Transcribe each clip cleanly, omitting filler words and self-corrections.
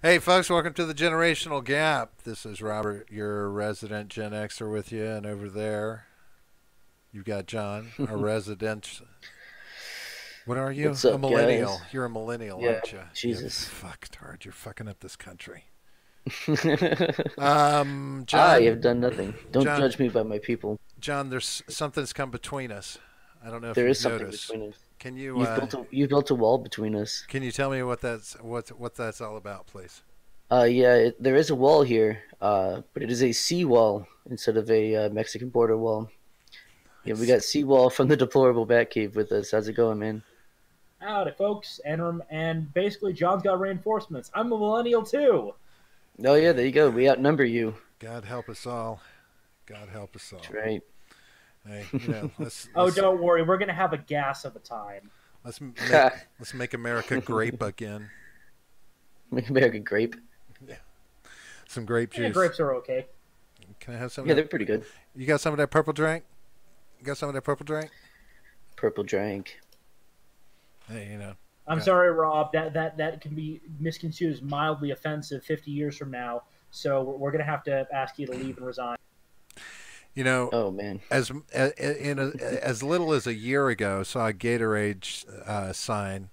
Hey, folks, welcome to the Generational Gap. This is Robert, your resident Gen Xer, with you, and over there you've got John, a resident. What are you? What's A up, guys? millennial. You're a millennial, Yeah, aren't you? You Jesus. fucktard. You're fucking up this country. I John, have done nothing. Don't John, judge me by my people. John. There's something's come between us. I don't know if There you've is something noticed. between us. Can you You've built a wall between us. can you tell me what that's all about, please? Yeah, there is a wall here. But it is a sea wall instead of a Mexican border wall. Yeah, we It's, got CWal from the Deplorable Batcave with us. How's it going, man? Howdy, folks, and basically, John's got reinforcements. I'm a millennial too. Oh yeah, there you go. We outnumber you. God help us all. God help us That's all. right. Hey, let's Oh, don't worry, we're gonna have a gas of a time. let's make let's make America grape again. Make America grape. Yeah, some grape Yeah, juice. grapes are okay. Can I have some Yeah, of they're that? pretty good. You got some of that purple drink? You got some of that purple drink? Purple drank. Hey, I'm Yeah. sorry, Rob. That can be misconstrued as mildly offensive 50 years from now. So we're gonna have to ask you to leave and resign. you know, Oh man. as little as a year ago, saw a Gatorade sign,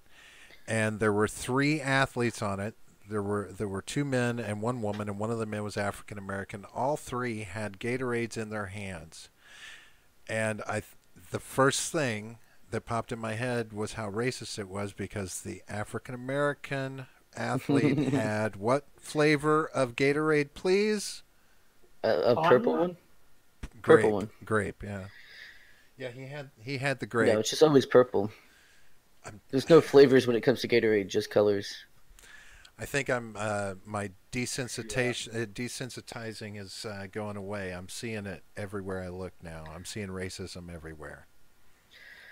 and there were three athletes on it. There were two men and one woman, and one of the men was African American. All three had Gatorades in their hands, and the first thing that popped in my head was how racist it was because the African American athlete had what flavor of Gatorade, please? A purple Cotton? one. Purple Grape, one. grape, yeah, yeah. He had the Yeah, grape. it's just always purple. I'm, There's no flavors when it comes to Gatorade, just colors. I think my desensitizing is going away. I'm seeing it everywhere I look now. I'm seeing racism everywhere.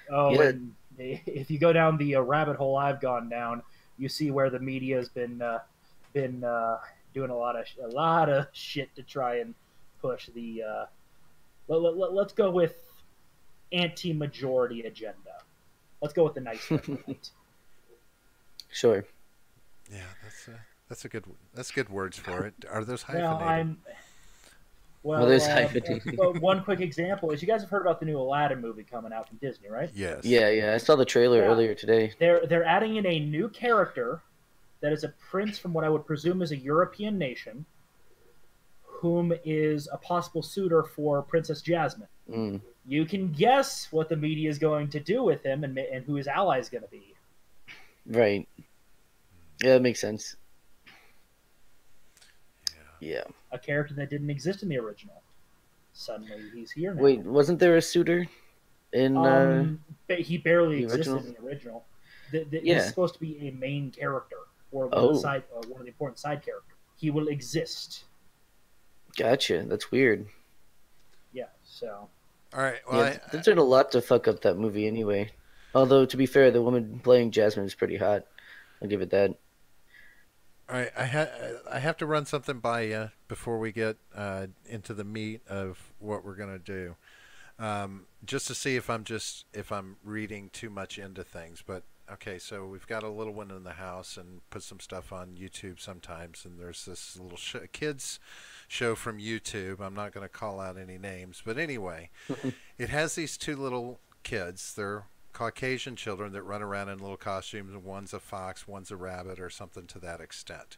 Oh, Yeah, and if you go down the rabbit hole I've gone down, you see where the media has been doing a lot of shit to try and push the. Let's go with anti-majority agenda. Let's go with the nice one tonight. sure. Yeah, that's good words for it. Are those Well, hyphenated? I'm Well, well. there's hyphenated. Well, one quick example is you guys have heard about the new Aladdin movie coming out from Disney, right? Yes. Yeah, yeah. I saw the trailer Yeah. earlier today. They're adding in a new character that is a prince from what I would presume is a European nation, whom is a possible suitor for Princess Jasmine. Mm, You can guess what the media is going to do with him and who his ally is going to be. right. Yeah, that makes sense. Yeah. A character that didn't exist in the original. Suddenly, he's here now. Wait, wasn't there a suitor in He barely the existed original? in the original. Yeah. He's supposed to be a main character or Oh, one of the important side characters. He will exist. gotcha. That's weird. Yeah. So All right. Yeah, Well, they did a lot to fuck up that movie anyway. Although, to be fair, the woman playing Jasmine is pretty hot. I'll give it that. all right. I have to run something by you before we get into the meat of what we're gonna do. Just to see if I'm reading too much into things. But okay, so we've got a little one in the house and put some stuff on YouTube sometimes, and there's this little kids show from YouTube. I'm not going to call out any names, but anyway, it has these two little kids. They're Caucasian children that run around in little costumes, and one's a fox, one's a rabbit, or something to that extent.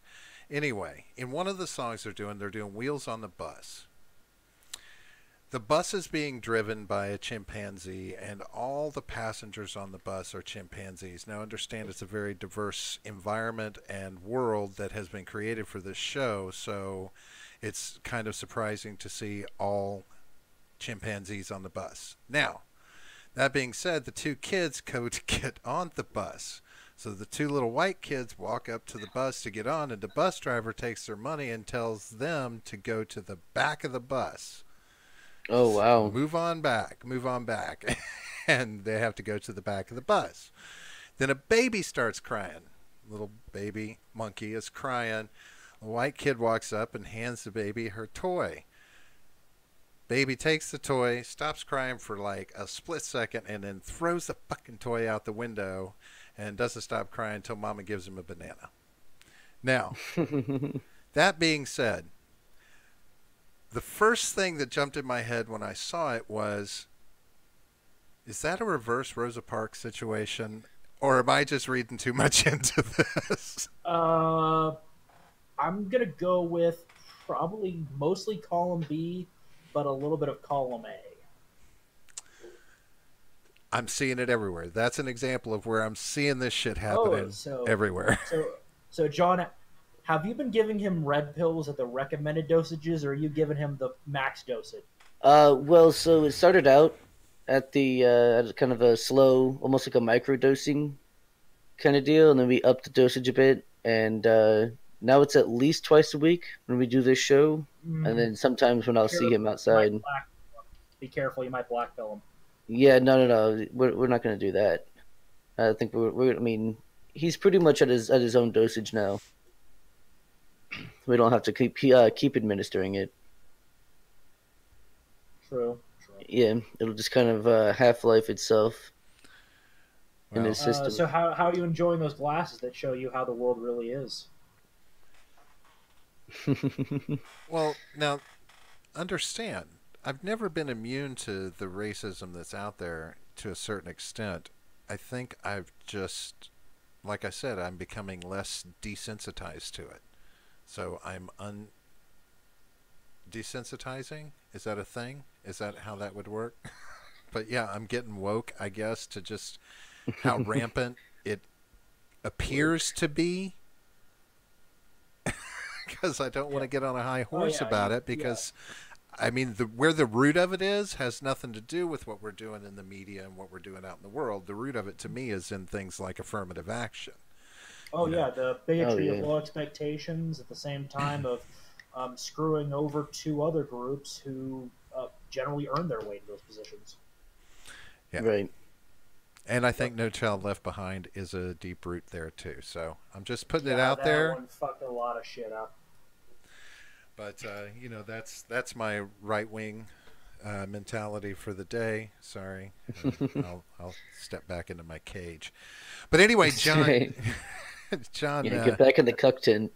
Anyway, in one of the songs they're doing Wheels on the Bus. The bus is being driven by a chimpanzee, and all the passengers on the bus are chimpanzees. Now, understand it's a very diverse environment and world that has been created for this show, so it's kind of surprising to see all chimpanzees on the bus. Now, that being said, the two kids go to get on the bus. So the two little white kids walk up to the bus to get on, and the bus driver takes their money and tells them to go to the back of the bus. Oh, wow. Move on back, move on back. And they have to go to the back of the bus. Then a baby starts crying. Little baby monkey is crying. A white kid walks up and hands the baby her toy. Baby takes the toy, stops crying for like a split second, and then throws the fucking toy out the window and doesn't stop crying until mama gives him a banana. Now, that being said, the first thing that jumped in my head when I saw it was, is that a reverse Rosa Parks situation? Or am I just reading too much into this? Uh, I'm gonna go with probably mostly column B, but a little bit of column A. I'm seeing it everywhere. That's an example of where I'm seeing this shit Oh, happening so everywhere. so John, have you been giving him red pills at the recommended dosages, or are you giving him the max dosage? Well, so it started out at the at kind of a slow, almost like a micro dosing kind of deal, and then we upped the dosage a bit, and now it's at least twice a week when we do this show, and Mm, then sometimes when I'll see him you might outside. be careful, you might black pill him. Yeah, no, we're not gonna do that. I think we're. I mean, he's pretty much at his own dosage now. We don't have to keep administering it. True. Yeah, it'll just kind of half life itself in Well, his system. So how are you enjoying those glasses that show you how the world really is? well, now understand, I've never been immune to the racism that's out there to a certain extent. I think I've just, like I said, I'm becoming less desensitized to it. So I'm desensitizing. Is that a thing? Is that how that would work? But yeah, I'm getting woke, I guess, to just how rampant it appears to be. Because I don't want to get on a high horse about it. Because I mean, where the root of it is has nothing to do with what we're doing in the media and what we're doing out in the world. The root of it to me is in things like affirmative action. Oh You yeah, know? the bigotry of low expectations at the same time of screwing over two other groups who generally earn their way in those positions. Yeah. Right. And I think No Child Left Behind is a deep root there too. So I'm just putting it Yeah, out that there. one fucked a lot of shit up. But you know, that's my right wing mentality for the day. Sorry, I'll step back into my cage. But anyway, John, Right. John, Yeah, get back in the cuck tent.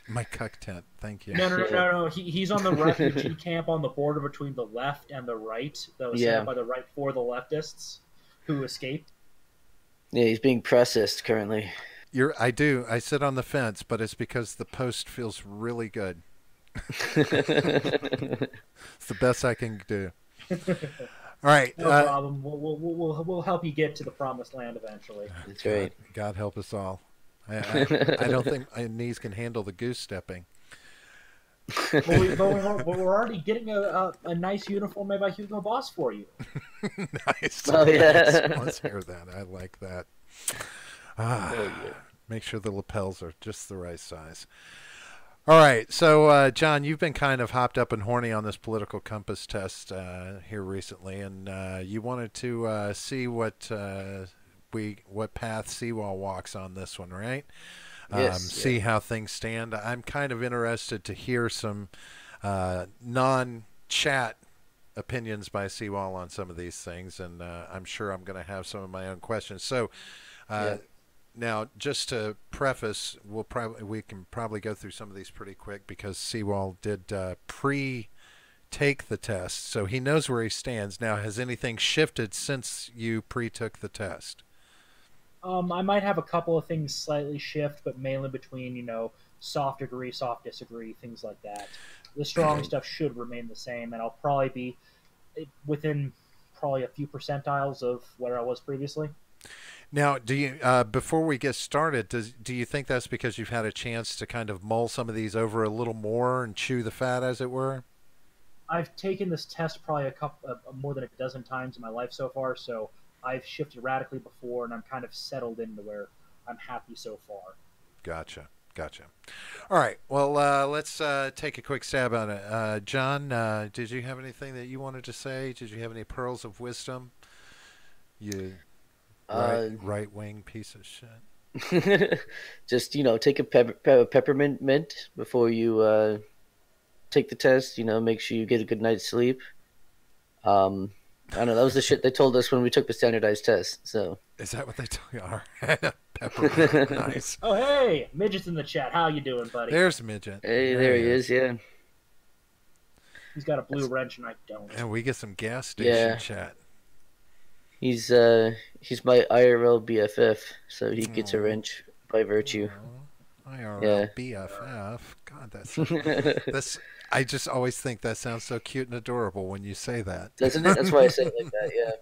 my cuck tent. Thank you. No. He's on the refugee camp on the border between the left and the right that was set Yeah. up by the right for the leftists who escaped. Yeah, he's being processed currently. I do. I sit on the fence, but it's because the post feels really good. It's the best I can do. All right. No problem. We'll help you get to the promised land eventually. That's right. God help us all. I don't think my knees can handle the goose stepping. But we're already getting a nice uniform made by Hugo Boss for you. Nice. Oh, yeah. Let's hear that. I like that. Yeah. Make sure the lapels are just the right size. All right. So, John, you've been kind of hopped up and horny on this political compass test here recently, and you wanted to see what path CWal walks on this one, right? Yes, See how things stand. I'm kind of interested to hear some non-chat opinions by CWal on some of these things, and I'm sure I'm going to have some of my own questions. So, now, just to preface, we can probably go through some of these pretty quick because CWal did pre-take the test, so he knows where he stands. Now, has anything shifted since you pre-took the test? I might have a couple of things slightly shift, but mainly between, soft agree, soft disagree, things like that. The strong stuff should remain the same, and I'll probably be within probably a few percentiles of where I was previously. Now, do you before we get started, do you think that's because you've had a chance to kind of mull some of these over a little more and chew the fat, as it were? I've taken this test probably more than a dozen times in my life so far, so I've shifted radically before, and I'm kind of settled into where I'm happy so far. Gotcha. All right. Well, let's take a quick stab at it. John, did you have anything that you wanted to say? Did you have any pearls of wisdom? You right wing piece of shit. Just take a peppermint mint before you take the test. Make sure you get a good night's sleep. I don't know. That was the shit they told us when we took the standardized test. So is that what they told you? All right. Peppermint. Nice. Oh, hey, Midget's in the chat. How you doing, buddy? There's Midget. Hey, there he is. Yeah. He's got a blue wrench, and I don't. And we get some gas station chat. He's my IRL BFF, so he gets a wrench by virtue. IRL BFF. God, that's. I just always think that sounds so cute and adorable when you say that. Doesn't it? That's why I say it like that. Yeah.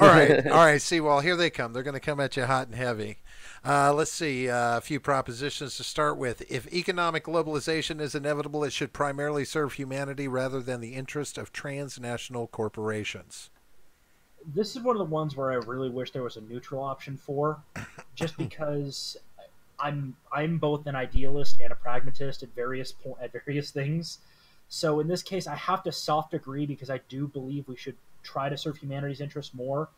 All right. CWal, here they come. They're going to come at you hot and heavy. Let's see, a few propositions to start with. If economic globalization is inevitable, it should primarily serve humanity rather than the interest of transnational corporations. This is one of the ones where I really wish there was a neutral option for, just because I'm both an idealist and a pragmatist at various things. So in this case, I have to soft agree because I do believe we should try to serve humanity's interests more,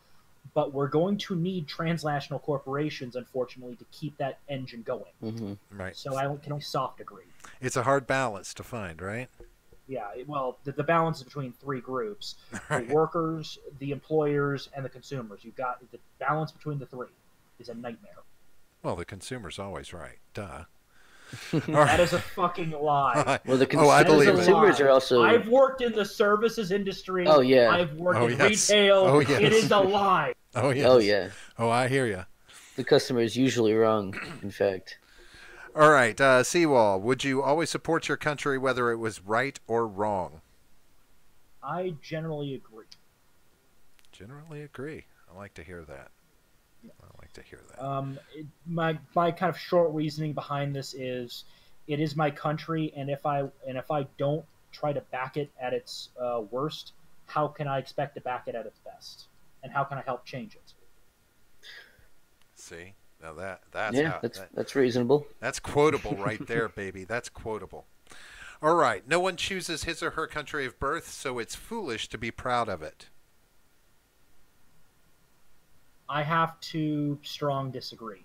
but we're going to need transnational corporations, unfortunately, to keep that engine going. Mm-hmm. Right. So I can only soft agree. It's a hard balance to find, right? Yeah, well, the balance is between three groups: Right. the workers, the employers, and the consumers. You've got the balance between the three is a nightmare. Well, the consumer's always right. Duh. That is a fucking lie. Well, the I believe it. consumers are also. I've worked in the services industry. Oh, yeah. I've worked in yes. retail. Oh, yes. It is a lie. Oh, yes. Oh, yeah. Oh, I hear you. The customer is usually wrong, in fact. All right, CWal, would you always support your country whether it was right or wrong? I generally agree. Generally agree. I like to hear that. I like to hear that. My kind of short reasoning behind this is, it is my country, and if I don't try to back it at its worst, how can I expect to back it at its best? And how can I help change it? See? Now that's Yeah, that's reasonable. That's quotable right there, baby. That's quotable. All right. No one chooses his or her country of birth, so it's foolish to be proud of it. I have to strong disagree.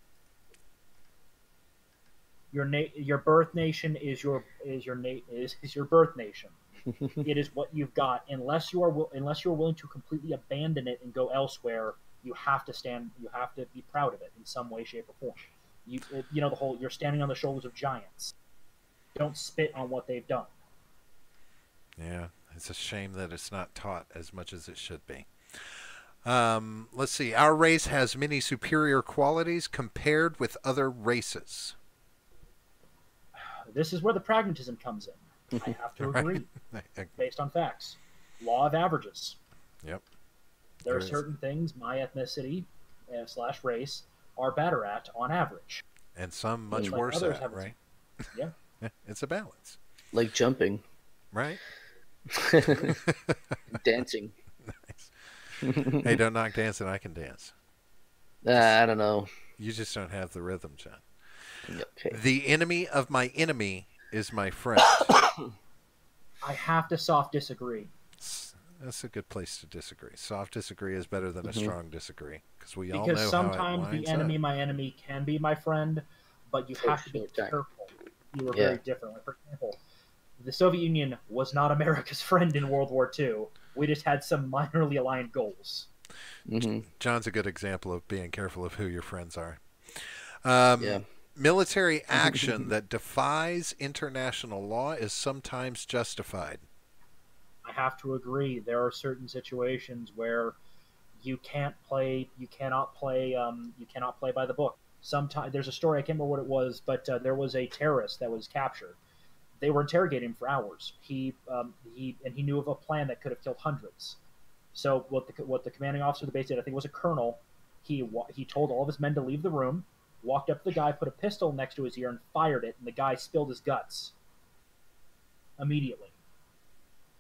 Your birth nation is your birth nation. It is what you've got. Unless you're willing to completely abandon it and go elsewhere, you have to be proud of it in some way, shape, or form. You're standing on the shoulders of giants. Don't spit on what they've done. Yeah, it's a shame that it's not taught as much as it should be. Let's see. Our race has many superior qualities compared with other races. This is where the pragmatism comes in. I have to agree, based on facts. Law of averages. Yep. There are certain things my ethnicity / race are better at on average. And some much worse at, right? Yeah. It's a balance. Like jumping. Right? Dancing. Nice. Hey, don't knock dancing. I can dance. I don't know. You just don't have the rhythm, John. Okay. The enemy of my enemy is my friend. I have to soft disagree. That's a good place to disagree. Soft disagree is better than a strong disagree, because we all know Because how it sometimes the winds enemy, up. my enemy, can be my friend, but you have to be careful. You were very different. Like, for example, the Soviet Union was not America's friend in World War II. We just had some minorly aligned goals. Mm-hmm. John's a good example of being careful of who your friends are. Yeah. Military action that defies international law is sometimes justified. I have to agree. There are certain situations where you cannot play by the book. Sometimes there's a story, I can't remember what it was, but there was a terrorist that was captured. They were interrogating him for hours. He knew of a plan that could have killed hundreds. So what the commanding officer of the base did, I think it was a colonel, he told all of his men to leave the room, walked up to the guy, put a pistol next to his ear, and fired it, and the guy spilled his guts immediately.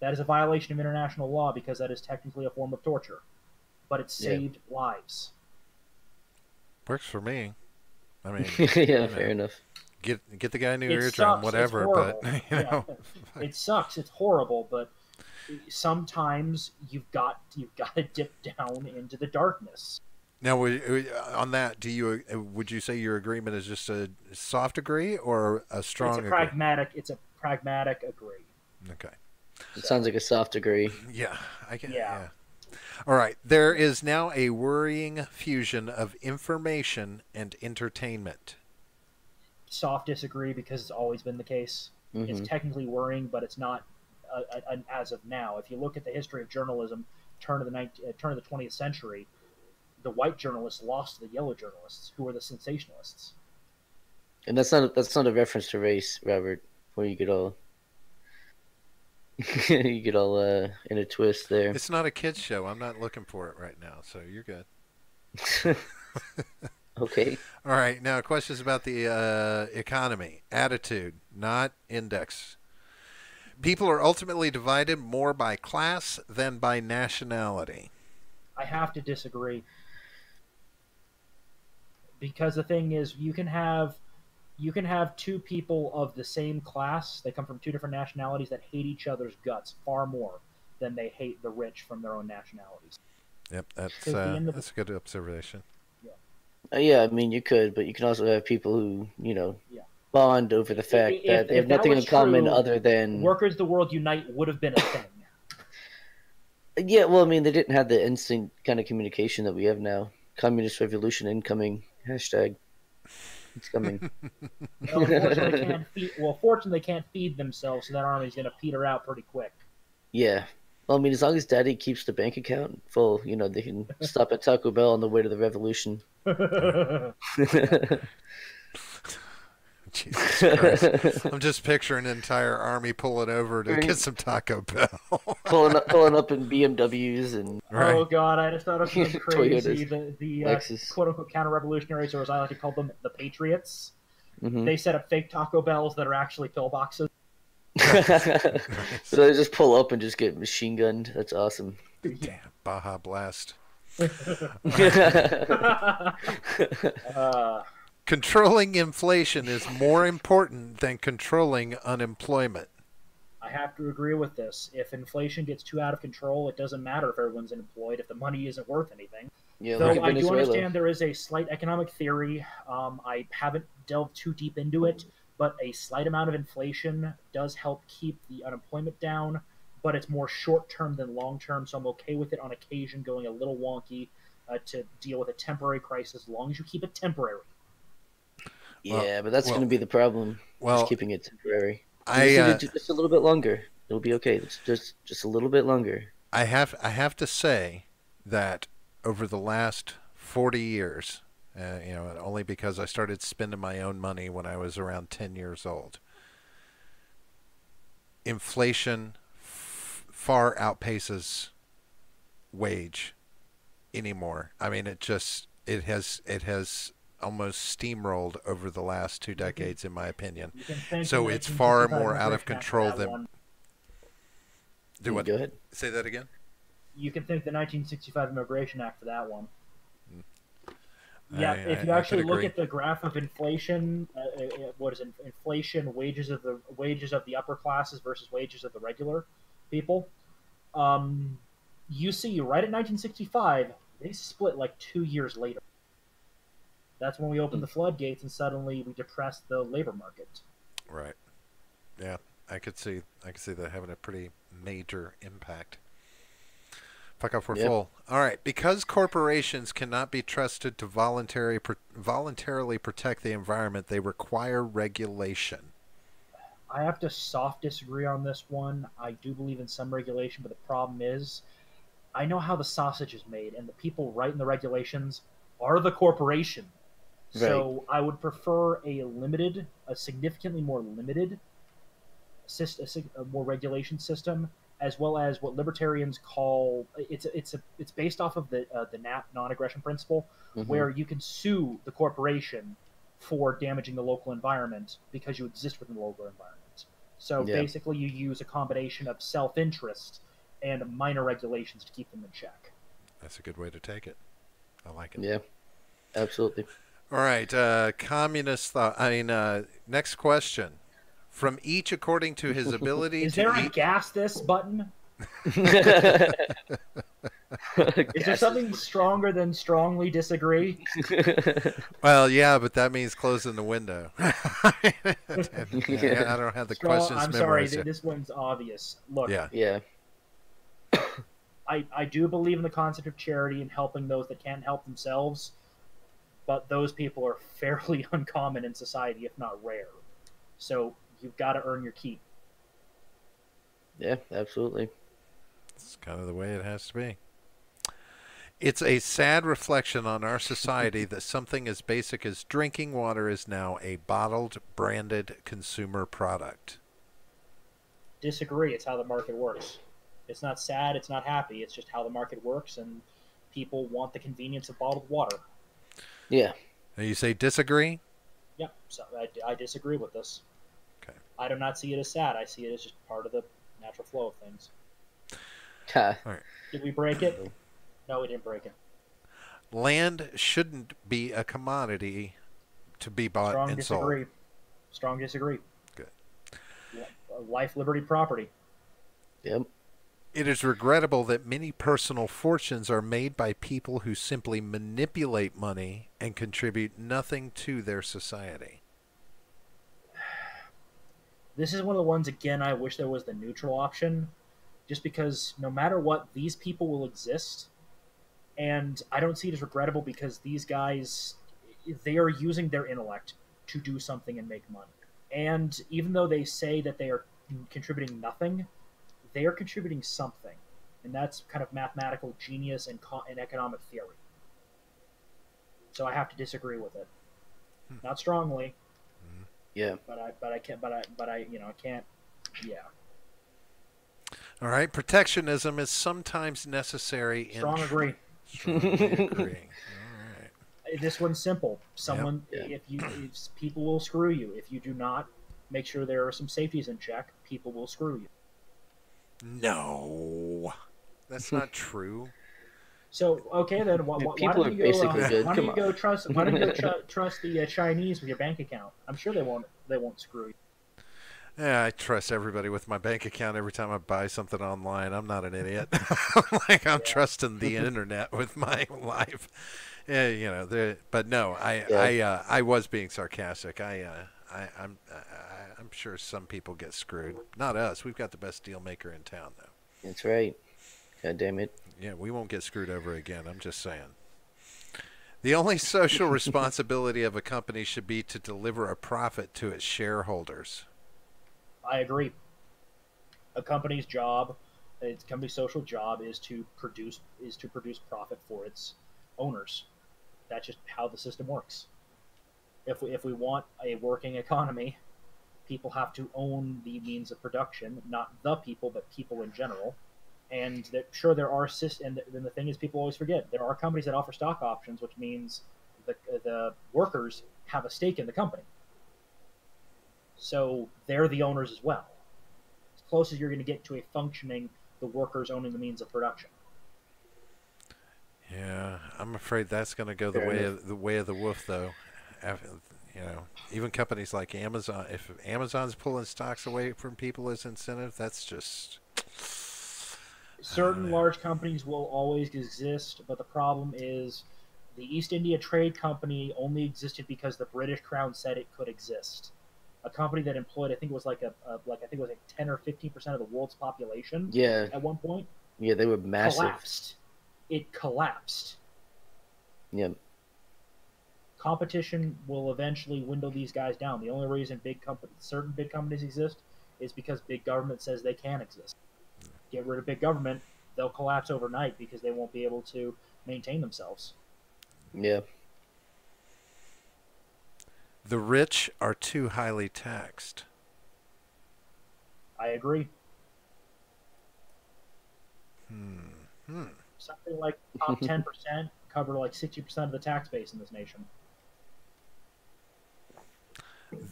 That is a violation of international law because that is technically a form of torture. But it saved lives. Works for me. I mean, yeah, fair enough. Get the guy a new eardrum, whatever. But it sucks. It's horrible. But sometimes you've got to dip down into the darkness. Now, on that, would you say your agreement is just a soft agree or a strong agree? It's a pragmatic agree. Okay. It sounds like a soft agree. Yeah, I can. Yeah. All right. There is now a worrying fusion of information and entertainment. Soft disagree because it's always been the case. It's Hmm. technically worrying, but it's not as of now. If you look at the history of journalism, turn of the 20th century, the white journalists lost to the yellow journalists, who were the sensationalists. And that's not a reference to race, Robert. Where you get all you get all in a twist there. It's not a kids show. I'm not looking for it right now, so you're good. Okay. All right. Now, questions about the economy, attitude, not index. People are ultimately divided more by class than by nationality. I have to disagree because the thing is, you can have two people of the same class. They come from two different nationalities that hate each other's guts far more than they hate the rich from their own nationalities. Yep, So at the end of that's a good observation. Yeah, I mean you could, but you can also have people who yeah. bond over the fact that they have if that nothing in was common true, other than Workers of the World Unite would have been a thing. yeah. Well, I mean they didn't have the instant kind of communication that we have now. Communist revolution incoming. Hashtag. It's coming. Well, unfortunately, they can't feed. Well, fortunately, they can't feed themselves, so that army's going to peter out pretty quick. Yeah. Well, I mean, as long as Daddy keeps the bank account full, they can stop at Taco Bell on the way to the revolution. Jesus Christ. I'm just picturing an entire army pulling over to get some Taco Bell. pulling up in BMWs and Right. Oh God, I just thought of something crazy. The Lexus. quote unquote counter-revolutionaries, or as I like to call them, the Patriots. Mhm. They set up fake Taco Bells that are actually pillboxes. So they just pull up and just get machine gunned. That's awesome. Damn, Baja Blast. uh, Controlling inflation is more important than controlling unemployment. I have to agree with this. If inflation gets too out of control, it doesn't matter if everyone's unemployed if the money isn't worth anything. Yeah, Though look at I do Venezuela. understand there is a slight economic theory. I haven't delved too deep into it, but a slight amount of inflation does help keep the unemployment down, but it's more short term than long term, so I'm okay with it on occasion going a little wonky to deal with a temporary crisis as long as you keep it temporary. Yeah, but that's going to be the problem. Well, just keeping it temporary. Just a little bit longer. It'll be okay. It's just a little bit longer. I have to say that over the last 40 years, only because I started spending my own money when I was around 10 years old, inflation far outpaces wage anymore. I mean, it has almost steamrolled over the last 2 decades, in my opinion. So it's far more out of control than. Do what? Go ahead. Say that again. You can thank the 1965 Immigration Act for that one. Yeah, if you actually look at the graph of inflation, what is inflation? Wages of the upper classes versus wages of the regular people. You see, right at 1965, they split like 2 years later. That's when we opened the floodgates, and suddenly we depressed the labor market. Right. Yeah, I could see that having a pretty major impact. Fuck off, we're full. All right. Because corporations cannot be trusted to voluntarily protect the environment, they require regulation. I have to soft disagree on this one. I do believe in some regulation, but the problem is, I know how the sausage is made, and the people writing the regulations are the corporation. Right. So I would prefer a significantly more limited a more regulation system, as well as what libertarians call it's based off of the non-aggression principle, where you can sue the corporation for damaging the local environment because you exist within the local environment. So basically, you use a combination of self-interest and minor regulations to keep them in check. That's a good way to take it. I like it. Yeah, absolutely. All right, communist thought. Next question. From each according to his ability. Is there a gas this button? Is there something stronger than strongly disagree? Well, yeah, but that means closing the window. I don't have the questions I'm memorized. Sorry, this one's obvious. Look. Yeah. I do believe in the concept of charity and helping those that can't help themselves, but those people are fairly uncommon in society, if not rare. So you've got to earn your keep. Yeah, absolutely. It's kind of the way it has to be. It's a sad reflection on our society that something as basic as drinking water is now a bottled, branded consumer product. Disagree. It's how the market works. It's not sad. It's not happy. It's just how the market works, and people want the convenience of bottled water. Yeah. Now you say disagree? Yep. So I disagree with this. Okay. I do not see it as sad. I see it as just part of the natural flow of things. Ha. All right. Did we break it? No, we didn't break it. Land shouldn't be a commodity to be bought Strong and disagree. sold. Strong disagree. Good. Life, liberty, property. Yep. It is regrettable that many personal fortunes are made by people who simply manipulate money and contribute nothing to their society. This is one of the ones, again, I wish there was the neutral option, just because no matter what, these people will exist. And I don't see it as regrettable because these guys, they are using their intellect to do something and make money. And even though they say that they are contributing nothing, they are contributing something. And that's kind of mathematical genius and economic theory. So I have to disagree with it. Not strongly. Yeah. But I can't, I can't, yeah. All right. Protectionism is sometimes necessary in... Strong agree. Strongly agreeing. All right. This one's simple. Someone, Yep. if people will screw you. If you do not make sure there are some safeties in check, people will screw you. No. That's not true. So okay, then why People don't are you go? basically good. Why Come don't you on. go trust? Why don't you go trust the Chinese with your bank account? I'm sure they won't screw you. Yeah, I trust everybody with my bank account every time I buy something online. I'm not an idiot. I'm trusting the internet with my life. Yeah, you know. But no, I was being sarcastic. I'm sure some people get screwed. Not us. We've got the best deal maker in town, though. That's right. God damn it. Yeah, we won't get screwed over again. I'm just saying. The only social responsibility of a company should be to deliver a profit to its shareholders. I agree. A company's job, its company's social job, is to produce profit for its owners. That's just how the system works. If we want a working economy, people have to own the means of production, not the people, but people in general. And sure, there are and then the thing is, people always forget there are companies that offer stock options, which means the workers have a stake in the company. So they're the owners as well. As close as you're going to get to a functioning, the workers owning the means of production. Yeah, I'm afraid that's going to go the way of the wolf, though. You know, even companies like Amazon, if Amazon's pulling stocks away from people as incentive, that's just... Certain large companies will always exist, but the problem is the East India Trade Company only existed because the British Crown said it could exist. A company that employed, I think it was like 10 or 15% of the world's population. Yeah. At one point. Yeah, they were massive. Collapsed. It collapsed. Yep. Competition will eventually dwindle these guys down. The only reason certain big companies exist is because big government says they can exist. Get rid of big government, they'll collapse overnight because they won't be able to maintain themselves. Yeah. The rich are too highly taxed. I agree. Something like top 10% cover like 60% of the tax base in this nation.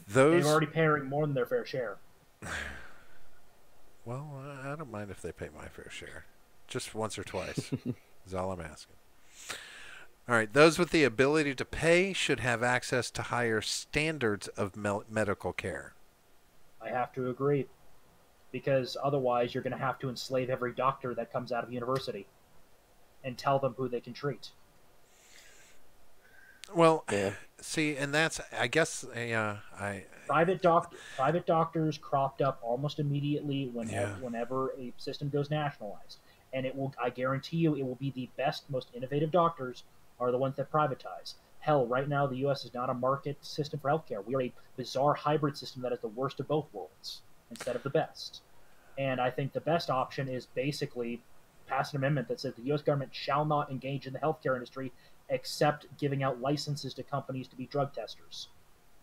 They're already paying more than their fair share. Well, I don't mind if they pay my fair share. Just once or twice is all I'm asking. All right, those with the ability to pay should have access to higher standards of medical care. I have to agree. Because otherwise you're going to have to enslave every doctor that comes out of university and tell them who they can treat. Well, yeah. See, and that's, I guess, Private doctors cropped up almost immediately whenever a system goes nationalized. and it will. I guarantee you, it will be the best, most innovative doctors are the ones that privatize. Hell, right now the U.S. is not a market system for healthcare. We are a bizarre hybrid system that is the worst of both worlds instead of the best. And I think the best option is basically pass an amendment that says the U.S. government shall not engage in the healthcare industry except giving out licenses to companies to be drug testers.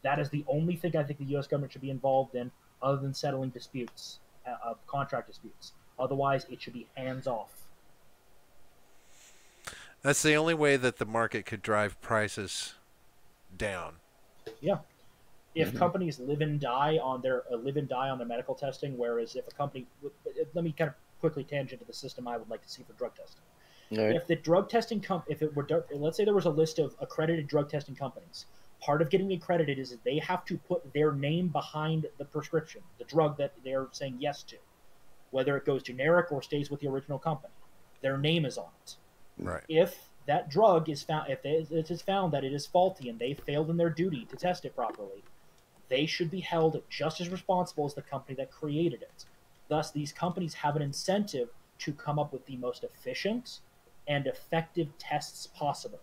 That is the only thing I think the U.S. government should be involved in, other than settling disputes, contract disputes. Otherwise, it should be hands off. That's the only way that the market could drive prices down. Yeah. If companies live and die on their medical testing, whereas if a company, let me kind of quickly tangent to the system I would like to see for drug testing. Right. If the drug testing let's say there was a list of accredited drug testing companies, part of getting accredited is that they have to put their name behind the prescription, the drug that they're saying yes to, whether it goes generic or stays with the original company. Their name is on it. Right. If that drug is found, if it is found that it is faulty and they failed in their duty to test it properly, they should be held just as responsible as the company that created it. Thus, these companies have an incentive to come up with the most efficient and effective tests possible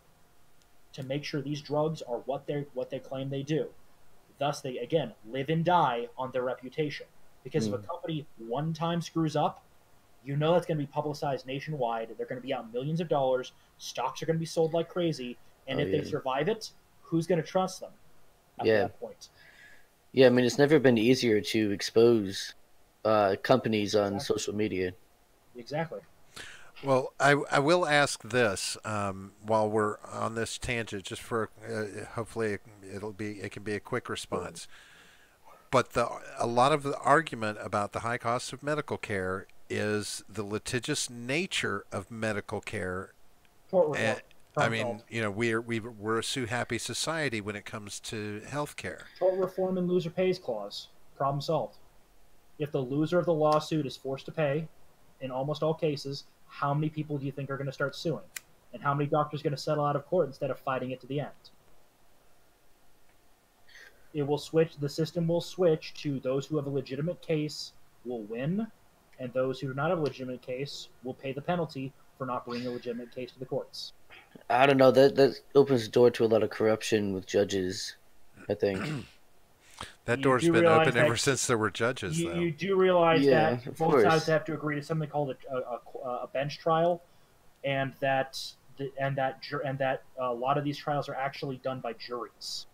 to make sure these drugs are what they claim they do. Thus, they, again, live and die on their reputation. Because if a company one time screws up, you know that's going to be publicized nationwide. They're going to be out millions of dollars. Stocks are going to be sold like crazy. And if they survive it, who's going to trust them at that point? Yeah, I mean, it's never been easier to expose companies on social media. Exactly. Well, I will ask this while we're on this tangent, just for hopefully it can be a quick response. But a lot of the argument about the high cost of medical care is the litigious nature of medical care. I mean, you know, we're a sue happy society when it comes to health care. Tort reform and loser pays clause. Problem solved. If the loser of the lawsuit is forced to pay, in almost all cases, how many people do you think are going to start suing? And how many doctors are going to settle out of court instead of fighting it to the end? The system will switch to those who have a legitimate case will win, and those who do not have a legitimate case will pay the penalty for not bringing a legitimate case to the courts. I don't know. That opens the door to a lot of corruption with judges, I think. That door's been open ever since there were judges, though. You do realize that both sides have to agree to something called a bench trial, and that a lot of these trials are actually done by juries.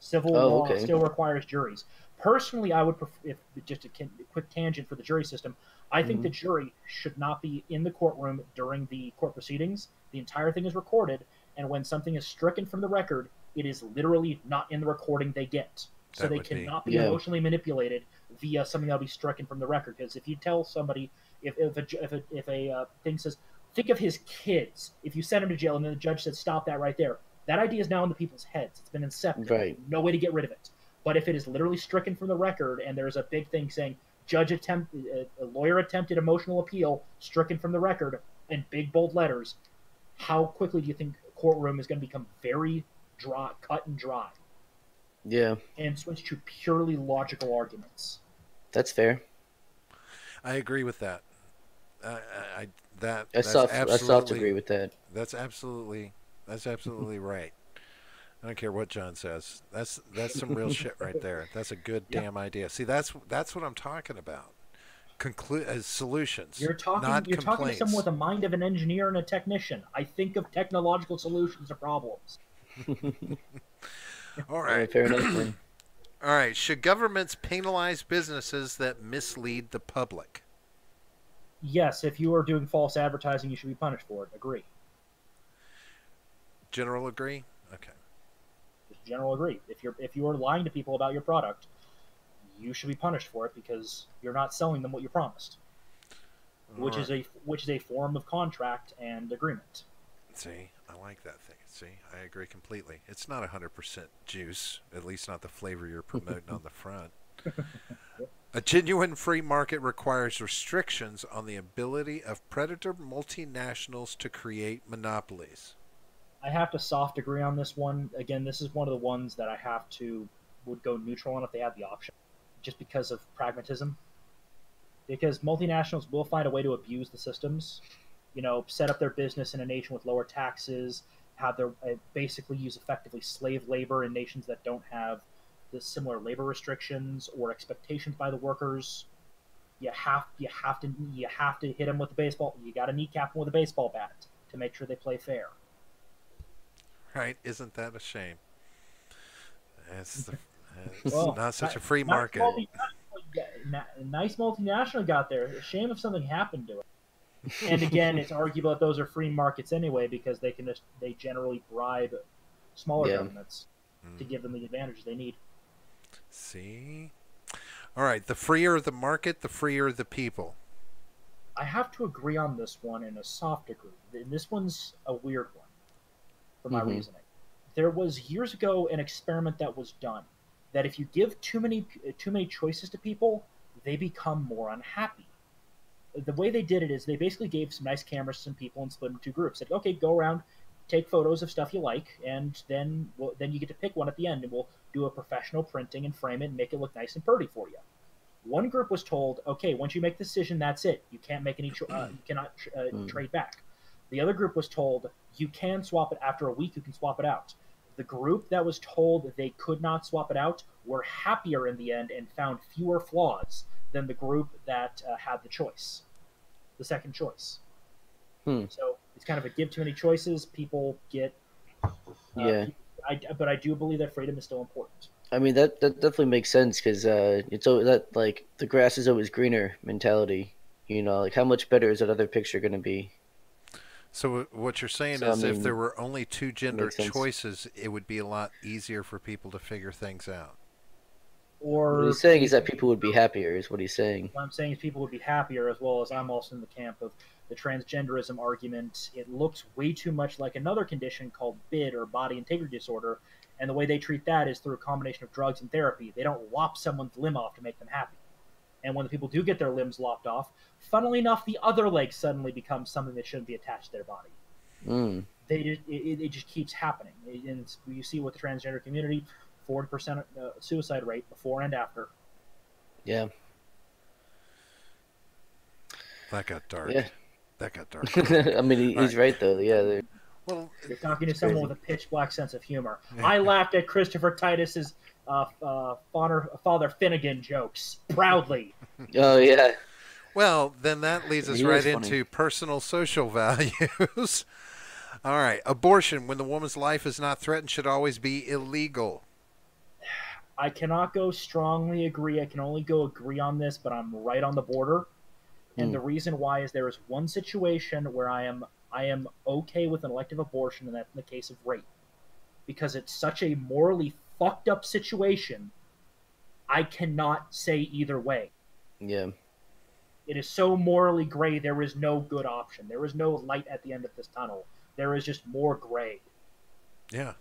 Civil law still requires juries. Personally, I would prefer, if just a quick tangent for the jury system, I think the jury should not be in the courtroom during the court proceedings. The entire thing is recorded, and when something is stricken from the record, it is literally not in the recording they get. So they cannot be emotionally manipulated via something that'll be stricken from the record. Because if you tell somebody, if a thing says, think of his kids, if you send him to jail and then the judge said, stop that right there, that idea is now in the people's heads. It's been incepted. Right. No way to get rid of it. But if it is literally stricken from the record and there's a big thing saying, a lawyer attempted emotional appeal, stricken from the record in big bold letters, how quickly do you think a courtroom is going to become very dry, cut and dry? Yeah. And switch to purely logical arguments. That's fair. I agree with that. I soft agree with that. That's absolutely right. I don't care what John says. That's some real shit right there. That's a good damn idea. See, that's what I'm talking about. Solutions. You're talking to someone with the mind of an engineer and a technician. I think of technological solutions to problems. All right. Fair enough. All right. Should governments penalize businesses that mislead the public? Yes, if you are doing false advertising, you should be punished for it. Agree. General agree? Okay. General agree. If you are lying to people about your product, you should be punished for it because you're not selling them what you promised, which is a form of contract and agreement. See, I like that thing. See, I agree completely. It's not 100% juice, at least not the flavor you're promoting on the front. A genuine free market requires restrictions on the ability of predator multinationals to create monopolies. I have to soft agree on this one. Again, this is one of the ones that I would go neutral on if they had the option, just because of pragmatism. Because multinationals will find a way to abuse the systems, set up their business in a nation with lower taxes, have their basically use effectively slave labor in nations that don't have the similar labor restrictions or expectations by the workers. You have to hit them with a baseball. You got to kneecap them with a baseball bat to make sure they play fair. Right? Isn't that a shame? It's, the, it's Well, not such a free market. Nice multinational got there. A shame if something happened to it. And again, it's arguable that those are free markets anyway because they generally bribe smaller governments to give them the advantages they need. See? All right, the freer the market, the freer the people. I have to agree on this one in a soft degree. And this one's a weird one for my reasoning. There was years ago an experiment that was done that if you give too many choices to people, they become more unhappy. The way they did it is they basically gave some nice cameras to some people and split them into two groups. Said, okay, go around, take photos of stuff you like, and then you get to pick one at the end, and we'll do a professional printing and frame it and make it look nice and pretty for you. One group was told, okay, once you make the decision, that's it. You can't make any. You cannot trade back. The other group was told you can swap it after a week. You can swap it out. The group that was told they could not swap it out were happier in the end and found fewer flaws than the group that had the choice, the second choice. So it's kind of a give too many choices. People get but I do believe that freedom is still important. I mean that definitely makes sense because it's that like the grass is always greener mentality. Like how much better is that other picture going to be? So what you're saying is if there were only two gender choices, it would be a lot easier for people to figure things out. Or what he's saying is that people would be happier, is what he's saying. What I'm saying is people would be happier, as well as I'm also in the camp of the transgenderism argument. It looks way too much like another condition called BID, or body integrity disorder, and the way they treat that is through a combination of drugs and therapy. They don't lop someone's limb off to make them happy. And when the people do get their limbs lopped off, funnily enough, the other leg suddenly becomes something that shouldn't be attached to their body. It just keeps happening. And you see with the transgender community, 40% suicide rate before and after. Yeah. That got dark. Yeah. That got dark. I mean, he's right, though. Yeah. Well, you're talking to someone with a pitch black sense of humor. I laughed at Christopher Titus's Father Finnegan jokes proudly. Oh, yeah. Well, then that leads us right into personal social values. All right. Abortion, when the woman's life is not threatened, should always be illegal. I cannot go strongly agree. I can only go agree on this, but I'm right on the border. And the reason why is there is one situation where I am okay with an elective abortion, and that's in the case of rape. Because it's such a morally fucked up situation, I cannot say either way. Yeah. It is so morally gray, there is no good option. There is no light at the end of this tunnel. There is just more gray. Yeah.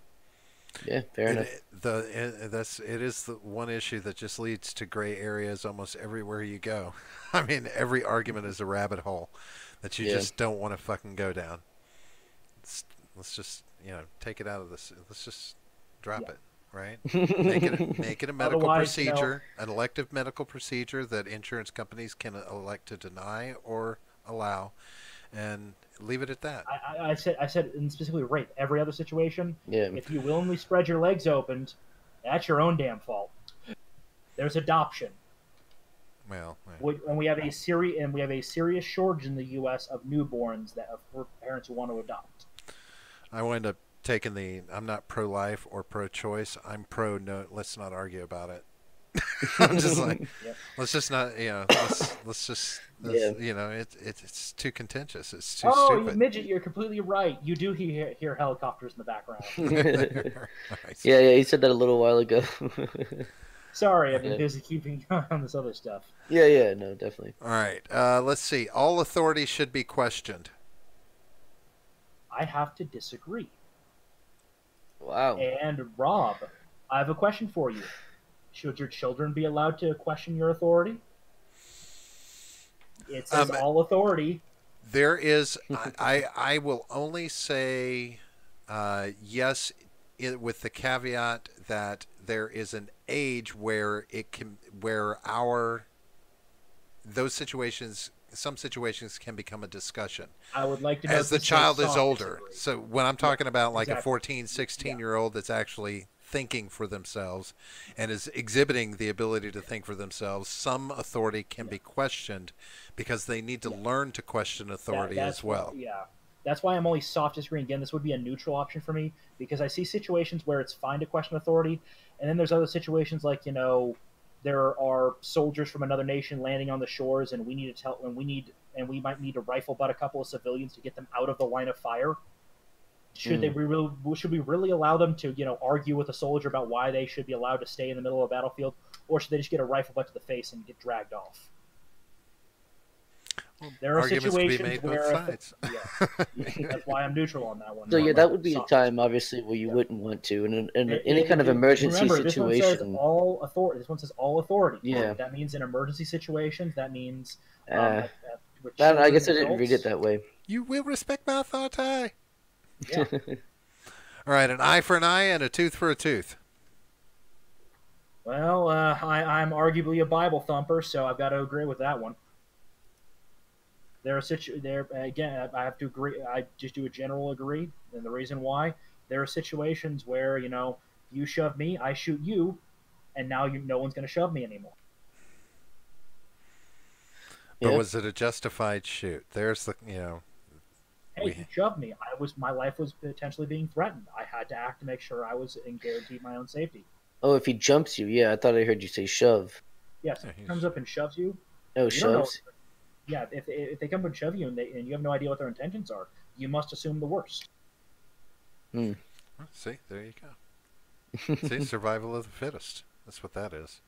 Yeah, fair enough. It is the one issue that just leads to gray areas almost everywhere you go. I mean, every argument is a rabbit hole that you just don't want to fucking go down. Let's just, take it out of this. Let's just drop it, right? Make it a medical procedure, an elective medical procedure that insurance companies can elect to deny or allow, and leave it at that. I said, and specifically rape. Every other situation, yeah. If you willingly spread your legs open, that's your own damn fault. There's adoption. Well, and we have a serious shortage in the U.S. of newborns for parents who want to adopt. I wind up taking I'm not pro-life or pro-choice. I'm pro-no. Let's not argue about it. I'm just like, let's just not, let's just, it's too contentious. It's too stupid. You midget, you're completely right. You do hear helicopters in the background. Yeah, he said that a little while ago. Sorry, I've been busy keeping on this other stuff. Yeah, no, definitely. All right, let's see. All authority should be questioned. I have to disagree. Wow. And Rob, I have a question for you. Should your children be allowed to question your authority? It says all authority. There is, I will only say yes, with the caveat that there is an age where those situations some situations can become a discussion I would like to know as the this child is soft older. disagree. So when I'm Yeah, talking about like a exactly. 14, 16 Yeah, year old that's actually thinking for themselves and is exhibiting the ability to think for themselves, some authority can yeah, be questioned because they need to yeah. learn to question authority as That's why, well. yeah, that's why I'm only soft disagreeing. Again, this would be a neutral option for me because I see situations where it's fine to question authority, and then there's other situations like there are soldiers from another nation landing on the shores, and we need to tell, and we might need to rifle butt a couple of civilians to get them out of the line of fire. Mm. Should we really allow them to argue with a soldier about why they should be allowed to stay in the middle of a battlefield, or should they just get a rifle butt to the face and get dragged off? Well, There are arguments can be situations made both where, sides. yeah, that's why I'm neutral on that one. So yeah, Like that would be a soft time, disagree. obviously, where you Yeah. wouldn't want to, in any kind of emergency Remember, this one says situation. all authority. This one says all authority. Yeah, That means in emergency situations. That means uh, with I children guess I and didn't read it adults. that way. You will respect my authority. Yeah. All right, an eye for an eye and a tooth for a tooth. Well, I'm arguably a Bible thumper, so I've got to agree with that one. There again. I have to agree. I just do a general agree, and the reason why there are situations where you shove me, I shoot you, and now no one's going to shove me anymore. But Yeah, was it a justified shoot? There's the, Hey, you shoved me. My life was potentially being threatened. I had to act to make sure I was and guaranteed my own safety. oh, if he jumps you, yeah, I thought I heard you say shove. Yes, yeah, if he comes up and shoves you, Oh, you don't know. shoves. Yeah, if they come up and shove you and you have no idea what their intentions are, you must assume the worst. Hmm. see, there you go. See, survival of the fittest. That's what that is.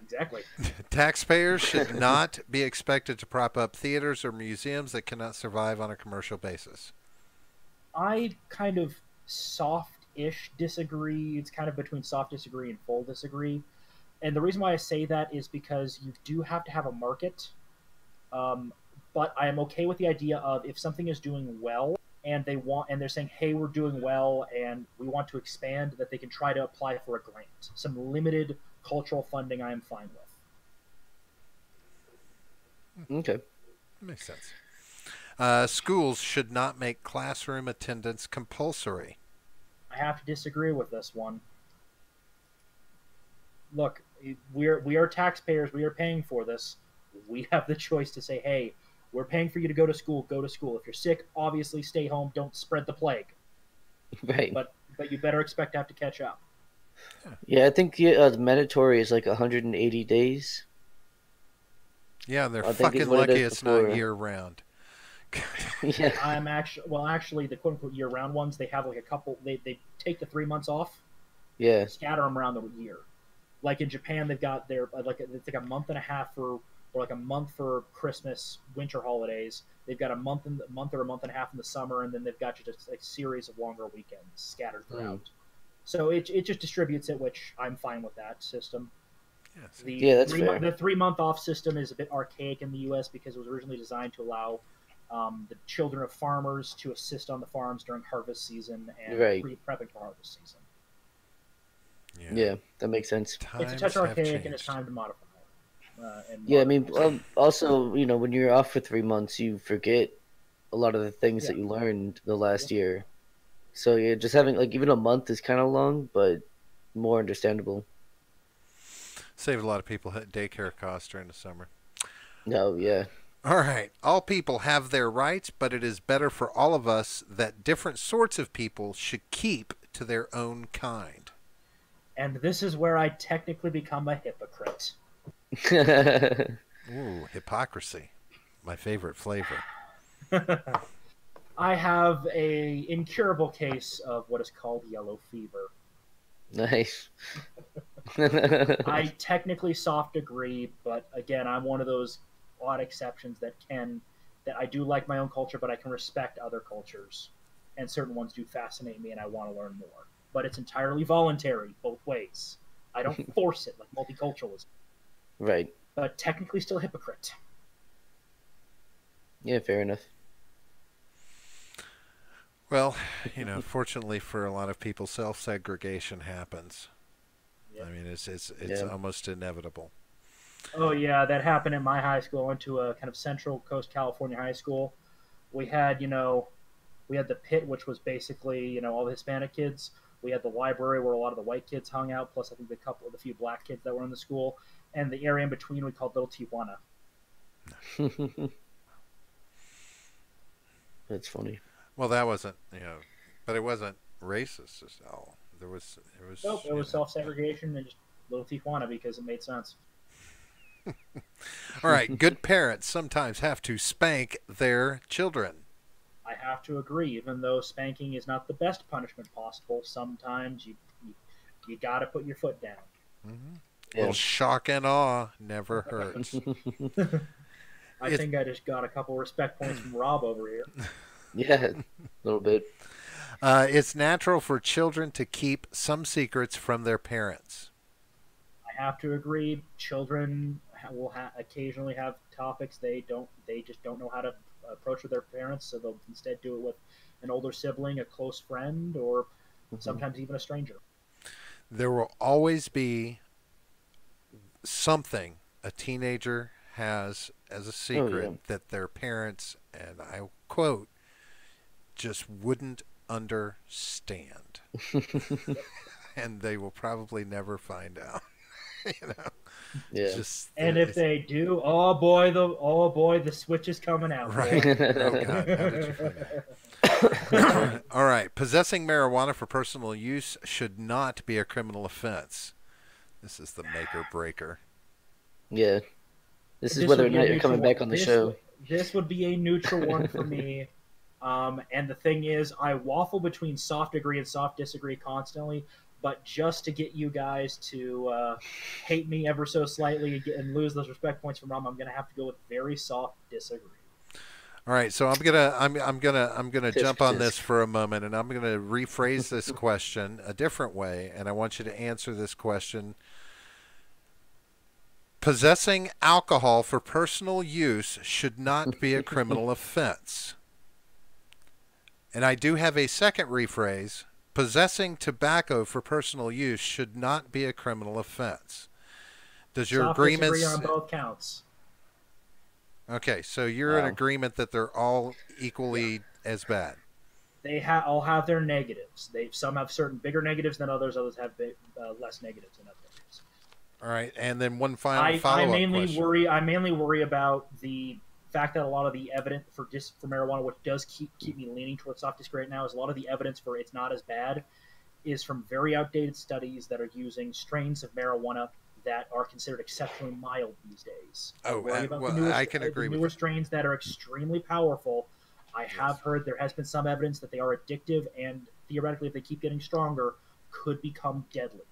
Exactly. Taxpayers should not be expected to prop up theaters or museums that cannot survive on a commercial basis. I kind of soft-ish disagree. It's kind of between soft disagree and full disagree. And the reason why I say that is because you do have to have a market. But I am okay with the idea of if something is doing well and they're saying, hey, we're doing well and we want to expand, that they can try to apply for a grant. Some limited cultural funding I am fine with. Okay. Makes sense. Schools should not make classroom attendance compulsory. I have to disagree with this one. Look, we are taxpayers. We are paying for this. We have the choice to say, hey, we're paying for you to go to school. Go to school. If you're sick, obviously stay home. Don't spread the plague. Right. But you better expect to have to catch up. Yeah, I think the mandatory is like 180 days. Yeah, and they're I think is fucking what it lucky is it's not before. year round. Yeah. Actually, the quote unquote year round ones, they have like a couple. They take the 3 months off, Yeah. scatter them around the year. Like in Japan, they've got their it's like a month and a half or like a month for Christmas, winter holidays. They've got a month or a month and a half in the summer, and then they've got just a series of longer weekends scattered throughout. So it just distributes it, which I'm fine with that system. Yes. Yeah, that's fair. The 3 month off system is a bit archaic in the U.S. because it was originally designed to allow the children of farmers to assist on the farms during harvest season and Right. prepping for harvest season. Yeah, that makes sense. It's a touch archaic, and it's time to modify it. Yeah, I mean, also, when you're off for 3 months, you forget a lot of the things that Yeah. you learned the last year. So yeah, just having like even a month is kind of long, but more understandable. Saved a lot of people daycare costs during the summer. No, yeah. All right. All people have their rights, but it is better for all of us that different sorts of people should keep to their own kind. And this is where I technically become a hypocrite. Ooh, hypocrisy. My favorite flavor. I have a incurable case of what is called yellow fever. Nice. I technically soft agree, but again, I'm one of those odd exceptions that I do like my own culture, but I can respect other cultures, and certain ones do fascinate me, and I want to learn more. But it's entirely voluntary both ways. I don't force it like multiculturalism. Right. But technically, still a hypocrite. Yeah, fair enough. Well, fortunately for a lot of people, self-segregation happens. Yeah. I mean, it's Yeah. almost inevitable. Oh yeah, that happened in my high school. I went to a kind of Central Coast California high school. We had, we had the pit, which was basically, all the Hispanic kids. We had the library where a lot of the white kids hung out, plus I think the few black kids that were in the school, and the area in between we called Little Tijuana. That's funny. Well, that wasn't, but it wasn't racist as all. It Nope, was, it was self-segregation and just Little Tijuana because it made sense. All right, good parents sometimes have to spank their children. I have to agree, even though spanking is not the best punishment possible, sometimes you got to put your foot down. Mm-hmm. A Yeah. little shock and awe never hurts. I think I just got a couple respect points from Rob over here. Yeah, a little bit. It's natural for children to keep some secrets from their parents. I have to agree. Children will occasionally have topics they just don't know how to approach with their parents, so they'll instead do it with an older sibling, a close friend, or sometimes even a stranger. There will always be something a teenager has as a Oh secret yeah. that their parents, and I quote, just wouldn't understand. And they will probably never find out. you know, Yeah. just And if they do, oh boy, the switch is coming out. right. Oh God, how did you find that? All right, possessing marijuana for personal use should not be a criminal offense. This is the make or breaker. Yeah. This is This whether would or be a not you're neutral coming back on the show. This would be a neutral one for me. And the thing is, I waffle between soft agree and soft disagree constantly. But just to get you guys to hate me ever so slightly and lose those respect points from Rom, I'm going to have to go with very soft disagree. All right, so I'm gonna Tisk, jump on tisk. this for a moment, and I'm gonna rephrase this question a different way, and I want you to answer this question. Possessing alcohol for personal use should not be a criminal offense. And I do have a second rephrase. Possessing tobacco for personal use should not be a criminal offense. Does your Soft agreements... disagree on both counts. Okay, so you're in Wow. agreement that they're all equally as bad. They all have their negatives. Some have certain bigger negatives than others. Others have less negatives than others. All right, and then one final I follow-up mainly question. worry about the fact that a lot of the evidence for marijuana, which does keep me leaning towards soft disagree right now, is a lot of the evidence for it's not as bad is from very outdated studies that are using strains of marijuana that are considered exceptionally mild these days. Oh, Worry about well, the newest, I can agree the with newer that. strains that are extremely powerful. I have heard there has been some evidence that they are addictive and theoretically, if they keep getting stronger, could become deadly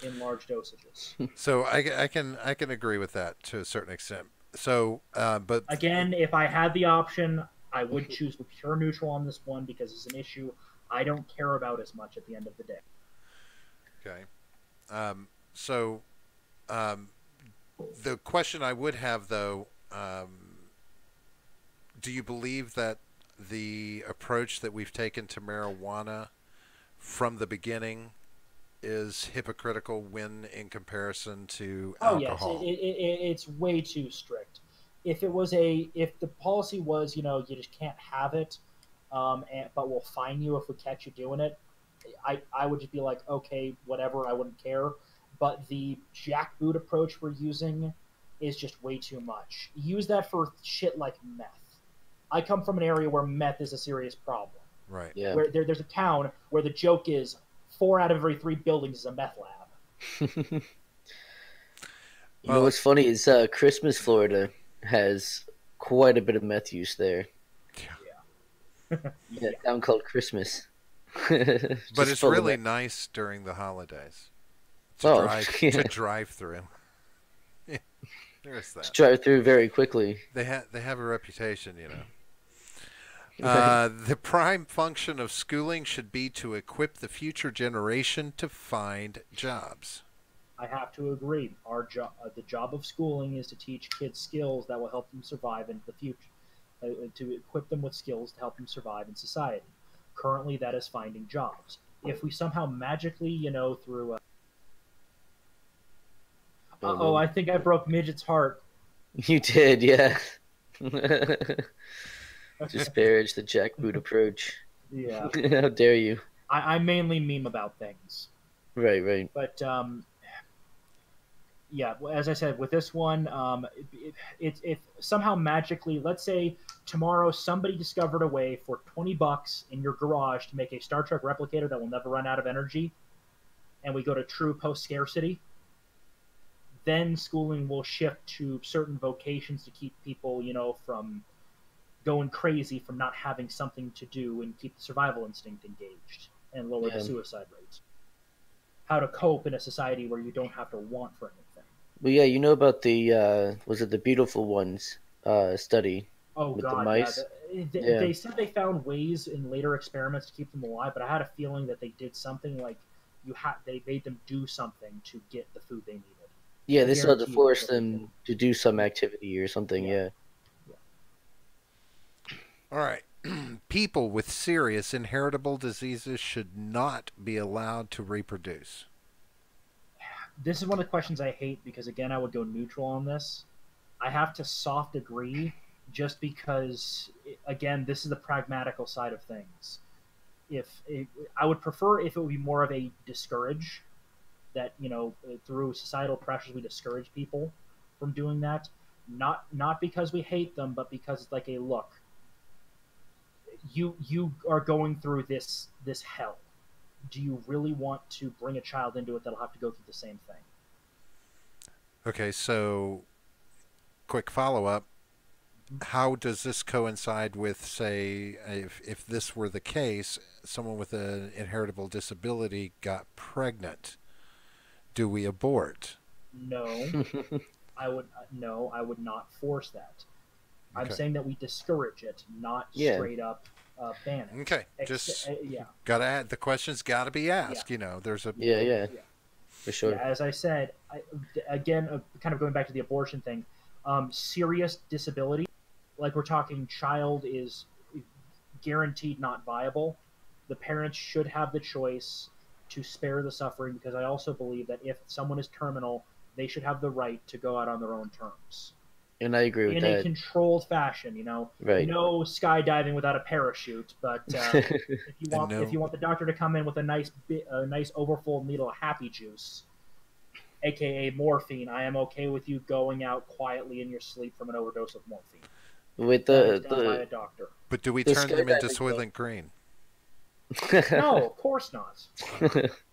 in large dosages. So I can agree with that to a certain extent. So, but Again, if I had the option, I would choose the pure neutral on this one because it's an issue I don't care about as much at the end of the day. okay. So, the question I would have though, do you believe that the approach that we've taken to marijuana from the beginning is hypocritical when in comparison to Oh yes, alcohol? it's way too strict. If the policy was, you just can't have it, but we'll fine you if we catch you doing it, I would just be like, okay, whatever, I wouldn't care. But the jackboot approach we're using is just way too much. Use that for shit like meth. I come from an area where meth is a serious problem. Right. Yeah. Where there's a town where the joke is 4 out of every 3 buildings is a meth lab. You know what's funny is Christmas, Florida has quite a bit of meth use there. Yeah, a town called Christmas. But it's really nice during the holidays to drive through. Yeah, there's that. Just drive through very quickly. They have a reputation, The prime function of schooling should be to equip the future generation to find jobs. I have to agree. The job of schooling is to teach kids skills that will help them survive into the future, to equip them with skills to help them survive in society. Currently, that is finding jobs. If we somehow magically, through Uh-oh, I think I broke Midget's heart. You did, yeah. Disparage the jackboot approach. Yeah. How dare you? I mainly meme about things. Right. But yeah, as I said, with this one, if somehow magically, let's say tomorrow somebody discovered a way for $20 in your garage to make a Star Trek replicator that will never run out of energy, and we go to true post scarcity, then schooling will shift to certain vocations to keep people, from going crazy from not having something to do and keep the survival instinct engaged and lower the suicide rates. How to cope in a society where you don't have to want for anything. Well, yeah, you know about the was it the Beautiful Ones study with the mice? They said they found ways in later experiments to keep them alive, but I had a feeling that they did something like they made them do something to get the food they needed. Yeah, they still had to force them to do some activity or something. Yeah. All right. People with serious inheritable diseases should not be allowed to reproduce. This is one of the questions I hate because, again, I would go neutral on this. I have to soft agree just because, again, this is the pragmatical side of things. I would prefer if it would be more of a discourage, that, through societal pressures we discourage people from doing that. Not because we hate them, but because it's like a look. You are going through this hell. Do you really want to bring a child into it that'll have to go through the same thing? Okay, so quick follow-up. How does this coincide with, say, if this were the case, someone with an inheritable disability got pregnant? Do we abort? No. I would not force that. I'm saying that we discourage it, not straight up ban it. Okay, gotta add, the question's got to be asked. There's a for sure. Yeah, as I said, again, kind of going back to the abortion thing, serious disability, like we're talking, child is guaranteed not viable. The parents should have the choice to spare the suffering, because I also believe that if someone is terminal, they should have the right to go out on their own terms. And I agree with that. In a controlled fashion, Right. No skydiving without a parachute, but if you want the doctor to come in with a nice overfull needle of happy juice, aka morphine, I am okay with you going out quietly in your sleep from an overdose of morphine. With by a doctor. But do we turn them into Soylent Green? No, of course not.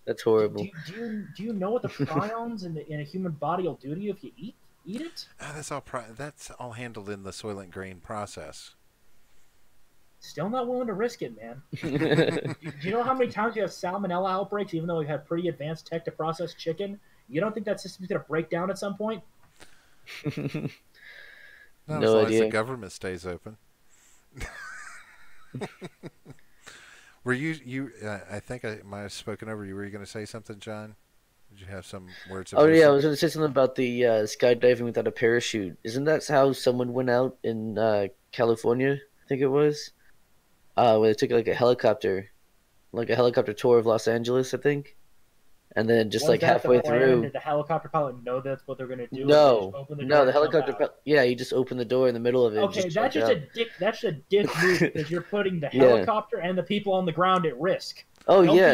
That's horrible. Do you know what the prions in a human body will do to you if you eat it? That's all handled in the Soylent Green process. Still not willing to risk it, man. Do you know how many times you have salmonella outbreaks, even though we've had pretty advanced tech to process chicken? You don't think that system's going to break down at some point? No, as long as the government stays open. Were you? I think I might have spoken over you. Were you going to say something, John? Did you have some words? Oh yeah, I was going to say something about the skydiving without a parachute. Isn't that how someone went out in California? I think it was, where they took like a helicopter tour of Los Angeles, I think, and then just like halfway through, did the helicopter pilot know that's what they're going to do? No, the helicopter pilot. Yeah, you just open the door in the middle of it. Okay, that's just a dick. That's a dick move, because you're putting the helicopter and the people on the ground at risk. Oh yeah,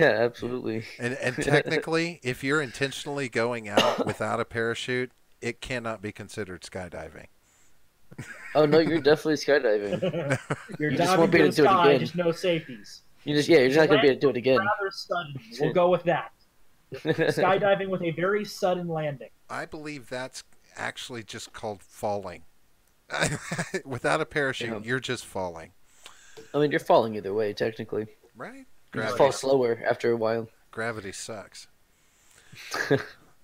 absolutely. And technically, if you're intentionally going out without a parachute, it cannot be considered skydiving. Oh no, you're definitely skydiving. You just won't be able to do it again. Just no safeties. You're just not going to be able to do it again. Rather sudden. We'll go with that. Skydiving with a very sudden landing. I believe that's actually just called falling. Without a parachute, you're just falling. I mean, you're falling either way, technically. Right? You just fall slower after a while. Gravity sucks.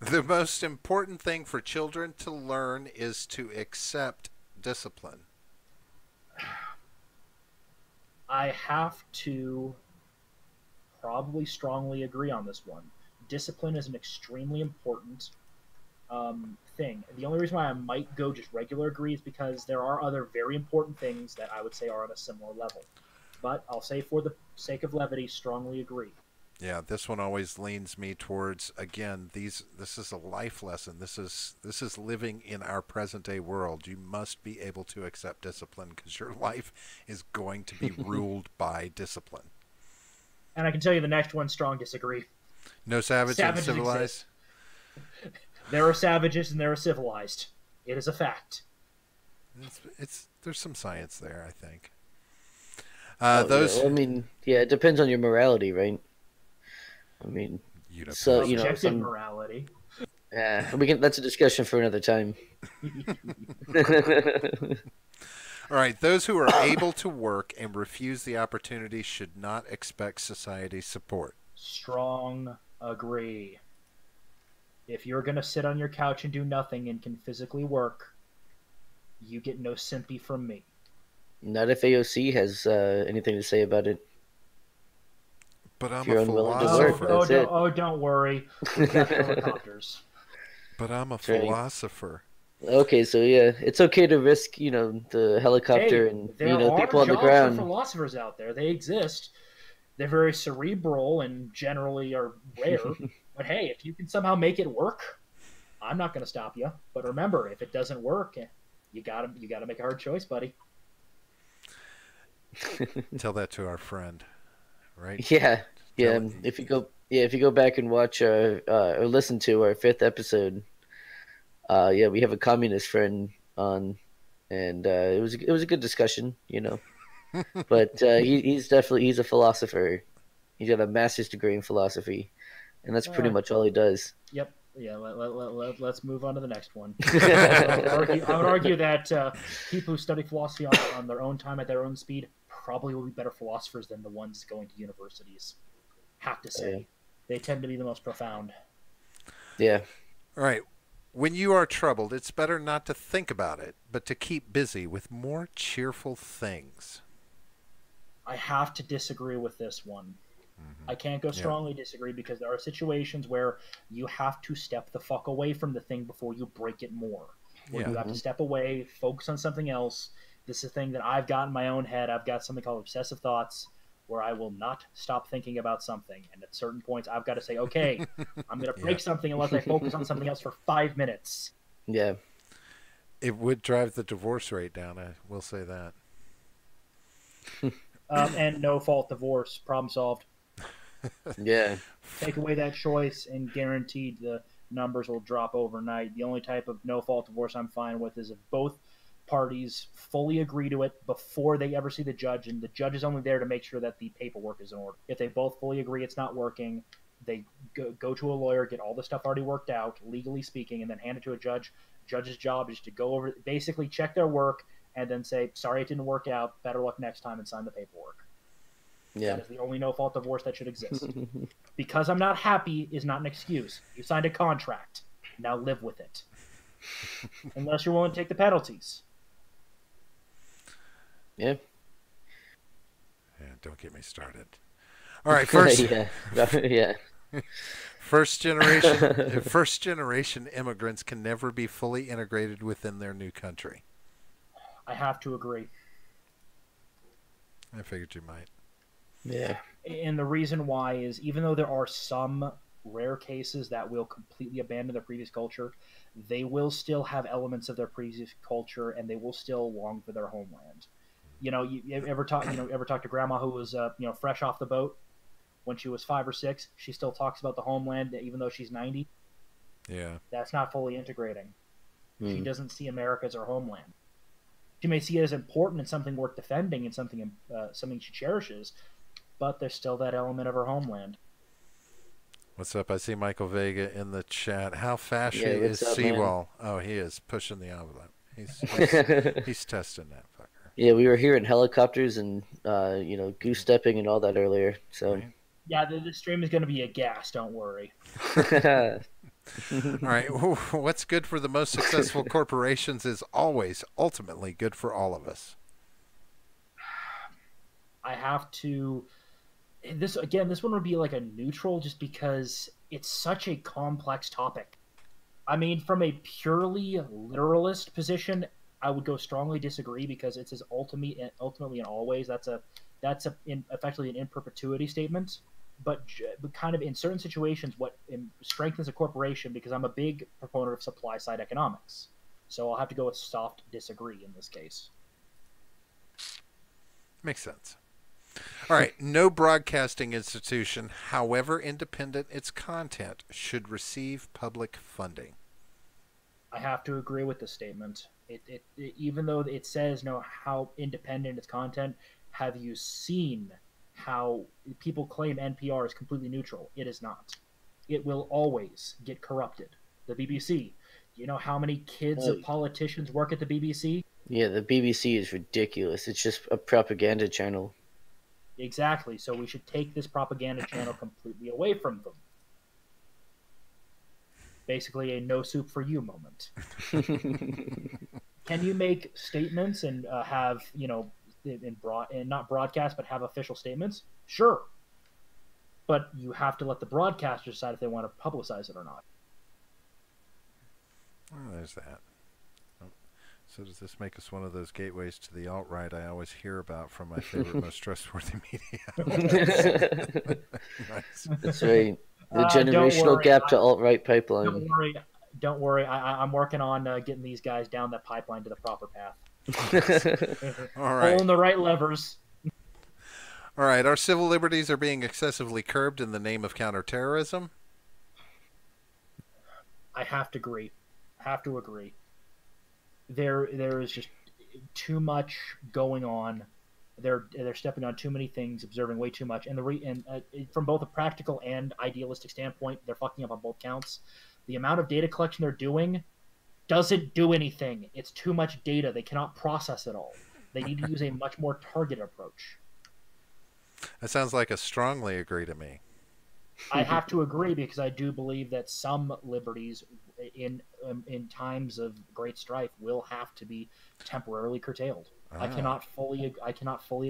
The most important thing for children to learn is to accept discipline. I have to probably strongly agree on this one. Discipline is an extremely important thing. The only reason why I might go just regular agree is because there are other very important things that I would say are on a similar level. But I'll say, for the sake of levity, strongly agree. Yeah, this one always leans me towards, again, this is a life lesson. This is living in our present day world. You must be able to accept discipline because your life is going to be ruled by discipline. And I can tell you the next one, strong disagree. No savage and Savages civilized. exist. There are savages and there are civilized. It is a fact. It's there's some science there, I think. Yeah. Well, I mean, yeah, it depends on your morality, right? I mean, so Objective morality. Yeah, we can. That's a discussion for another time. All right, those who are able to work and refuse the opportunity should not expect society's support. Strong agree. If you're going to sit on your couch and do nothing and can physically work, you get no sympathy from me. Not if AOC has anything to say about it. But I'm a philosopher. Don't worry. We've got helicopters. But I'm a philosopher. Okay, so yeah, it's okay to risk, the helicopter and people on the ground. There are philosophers out there. They exist. They're very cerebral and generally are rare. But hey, if you can somehow make it work, I'm not going to stop you. But remember, if it doesn't work, you gotta make a hard choice, buddy. Tell that to our friend, right? Yeah. If you go back and watch or listen to our 5th episode, we have a communist friend on, and it was a good discussion, But he's a philosopher. He's got a master's degree in philosophy, and that's pretty much all he does. Yep. Yeah. Let's move on to the next one. I would argue that people who study philosophy on their own time at their own speed probably will be better philosophers than the ones going to universities. Have to say, they tend to be the most profound. Yeah. All right. When you are troubled, it's better not to think about it, but to keep busy with more cheerful things. I have to disagree with this one. I can't go strongly disagree because there are situations where you have to step the fuck away from the thing before you break it more. Where you have to step away, focus on something else. This is a thing that I've got in my own head. I've got something called obsessive thoughts where I will not stop thinking about something. And at certain points, I've got to say, okay, I'm going to break something unless I focus on something else for 5 minutes. Yeah. It would drive the divorce rate down, I will say that. And no fault divorce, problem solved. Yeah. Take away that choice and guaranteed the numbers will drop overnight. The only type of no fault divorce I'm fine with is if both parties fully agree to it before they ever see the judge, and the judge is only there to make sure that the paperwork is in order. If they both fully agree it's not working, they go to a lawyer, get all the stuff already worked out, legally speaking, and then hand it to a judge. Judge's job is to go over, basically check their work, and then say, sorry, it didn't work out, better luck next time, and sign the paperwork. Yeah. That is the only no-fault divorce that should exist. Because I'm not happy is not an excuse. You signed a contract. Now live with it. Unless you're willing to take the penalties. Yeah. Yeah, don't get me started. All right, first. Yeah. First generation immigrants can never be fully integrated within their new country. I have to agree. I figured you might. Yeah. And the reason why is even though there are some rare cases that will completely abandon their previous culture, they will still have elements of their previous culture and they will still long for their homeland. You ever talk to grandma who was fresh off the boat when she was 5 or 6? She still talks about the homeland even though she's 90. Yeah. That's not fully integrating. She doesn't see America as her homeland. She may see it as important and something worth defending and something she cherishes, but there's still that element of her homeland. What's up? I see Michael Vega in the chat. How fashy is CWal? Oh, he is pushing the envelope. He's testing that fucker. Yeah, we were hearing helicopters and goose stepping and all that earlier. So right. Yeah, the stream is going to be a gas. Don't worry. All right. What's good for the most successful corporations is always ultimately good for all of us. I have to. This one would be like a neutral, just because it's such a complex topic. I mean, from a purely literalist position, I would go strongly disagree because it says ultimately and always. That's effectively an in perpetuity statement. but kind of in certain situations, what strengthens a corporation, because I'm a big proponent of supply side economics. So I'll have to go with soft disagree in this case. Makes sense. All right. No broadcasting institution, however independent its content, should receive public funding. I have to agree with this statement. Even though it says no how independent its content, have you seen how people claim NPR is completely neutral? It is not. It will always get corrupted. The BBC. Do you know how many kids of politicians work at the BBC? Yeah, the BBC is ridiculous. It's just a propaganda channel. Exactly. So we should take this propaganda channel completely away from them. Basically, a no soup for you moment. Can you make statements and have, and not broadcast, but have official statements? Sure. But you have to let the broadcaster decide if they want to publicize it or not. Oh, there's that. Oh. So does this make us one of those gateways to the alt-right I always hear about from my favorite, most trustworthy media? Nice. That's right. The generational gap to alt-right pipeline. Don't worry. I'm working on getting these guys down that pipeline to the proper path. All right. Pulling the right levers. All right. Our civil liberties are being excessively curbed in the name of counterterrorism. I have to agree. There is just too much going on. They're stepping on too many things, observing way too much, and from both a practical and idealistic standpoint, they're fucking up on both counts. The amount of data collection they're doing doesn't do anything. It's too much data. They cannot process it all. They need to use a much more targeted approach. That sounds like a strongly agree to me. I have to agree, because I do believe that some liberties in times of great strife will have to be temporarily curtailed. I cannot fully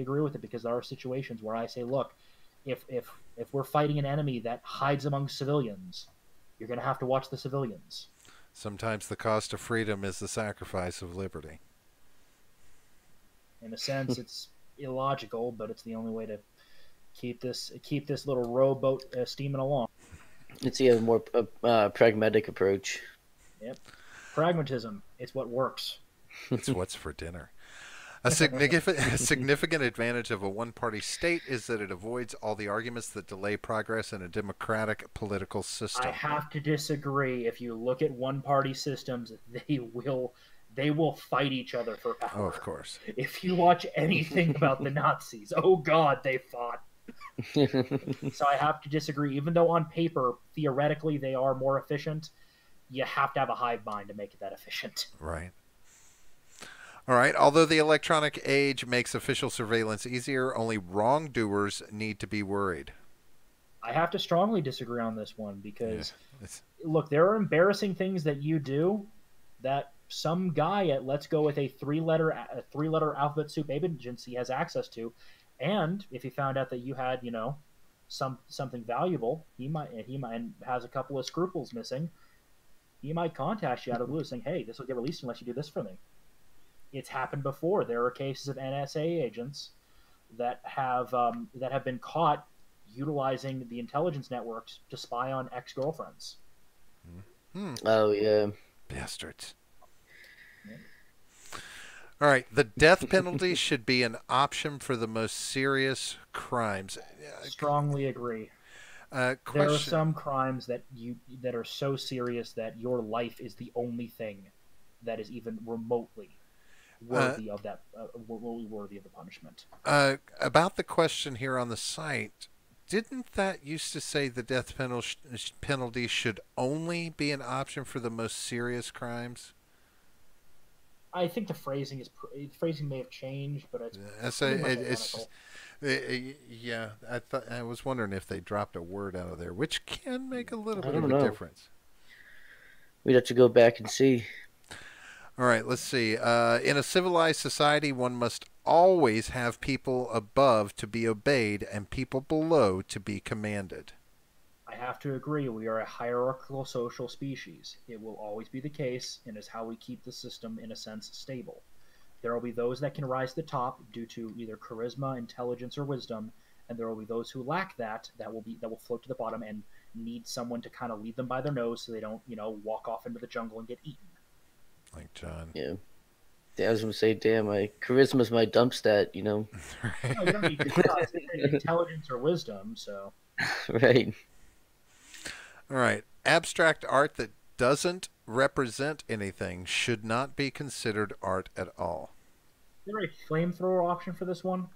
agree with it, because there are situations where I say, look, if we're fighting an enemy that hides among civilians, you're going to have to watch the civilians. Sometimes the cost of freedom is the sacrifice of liberty. In a sense, it's illogical, but it's the only way to keep this little rowboat steaming along. It's a more pragmatic approach. Yep, pragmatism. It's what works. It's what's for dinner. A significant advantage of a one-party state is that it avoids all the arguments that delay progress in a democratic political system. I have to disagree. If you look at one-party systems, they will fight each other for power. Oh, of course. If you watch anything about the Nazis, oh God, they fought. So I have to disagree. Even though on paper, theoretically, they are more efficient, you have to have a hive mind to make it that efficient. Right. All right. Although the electronic age makes official surveillance easier, only wrongdoers need to be worried. I have to strongly disagree on this one, because, look, there are embarrassing things that you do that some guy at, let's go with a three-letter alphabet soup agency has access to, and if he found out that you had, something valuable, he might and has a couple of scruples missing, he might contact you out of the blue saying, "Hey, this will get released unless you do this for me." It's happened before. There are cases of NSA agents that have been caught utilizing the intelligence networks to spy on ex-girlfriends. Oh yeah, bastards. Yeah. All right, the death penalty should be an option for the most serious crimes. Strongly agree. There are some crimes that are so serious that your life is the only thing that is even remotely worthy of that, worthy of the punishment. About the question here on the site, didn't that used to say the death penalty should only be an option for the most serious crimes? I think the phrasing may have changed, but yeah. I was wondering if they dropped a word out of there, which can make a little bit of a difference. We'd have to go back and see. All right, let's see. In a civilized society, one must always have people above to be obeyed and people below to be commanded. I have to agree. We are a hierarchical social species. It will always be the case, and is how we keep the system, in a sense, stable. There will be those that can rise to the top due to either charisma, intelligence, or wisdom, and there will be those who lack that will float to the bottom and need someone to kind of lead them by their nose so they don't walk off into the jungle and get eaten. Like John. Yeah. I was gonna say, damn, my charisma's my dump stat, No, you don't need intelligence or wisdom, so. Right. All right. Abstract art that doesn't represent anything should not be considered art at all. Is there a flamethrower option for this one?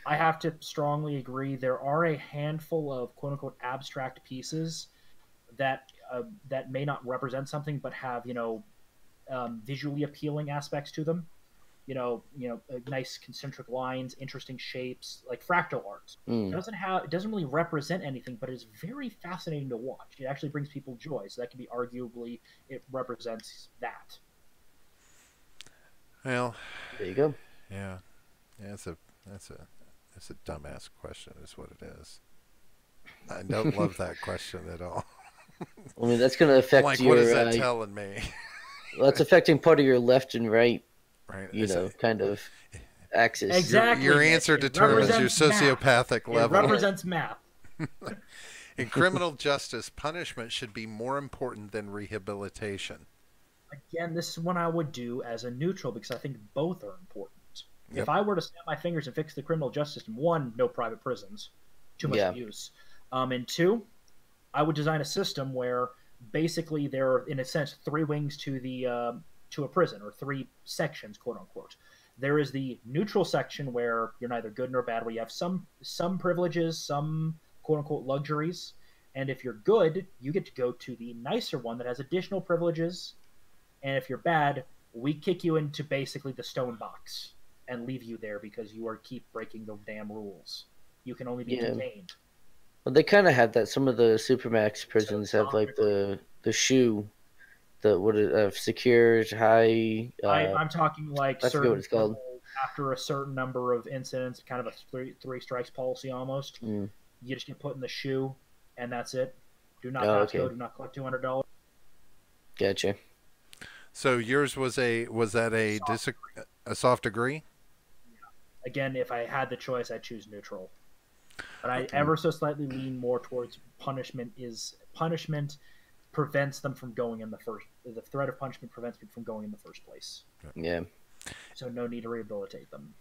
I have to strongly agree. There are a handful of quote-unquote abstract pieces that may not represent something, but have visually appealing aspects to them. Nice concentric lines, interesting shapes, like fractal art. It doesn't really represent anything, but it's very fascinating to watch. It actually brings people joy, so that can be arguably it represents that. Well, there you go. Yeah, that's a dumbass question, is what it is. I don't love that question at all. I mean, that's going to affect like, your. What is that telling me? Well, it's affecting part of your left and right. Right. Kind of axis. Exactly. Your answer determines your sociopathic level. It represents math. In criminal justice, punishment should be more important than rehabilitation. Again, this is one I would do as a neutral because I think both are important. Yep. If I were to snap my fingers and fix the criminal justice system, one, no private prisons, too much abuse, and two, I would design a system where basically there are, in a sense, three wings to a prison, or three sections, quote unquote. There is the neutral section where you're neither good nor bad, where you have some privileges, some quote unquote luxuries, and if you're good, you get to go to the nicer one that has additional privileges. And if you're bad, we kick you into basically the stone box and leave you there because you keep breaking the damn rules. You can only be detained. Well, they kind of have that. Some of the Supermax prisons have like the shoe, secured high. I'm talking like I forget what it's called. After a certain number of incidents, kind of a three strikes policy almost. You just get put in the shoe, and that's it. Do not pass go. Do not collect $200. Gotcha. So yours was a soft degree? Yeah. Again, if I had the choice, I'd choose neutral. But I ever so slightly lean more towards punishment prevents them from going in the threat of punishment prevents them from going in the first place. Yeah. So no need to rehabilitate them.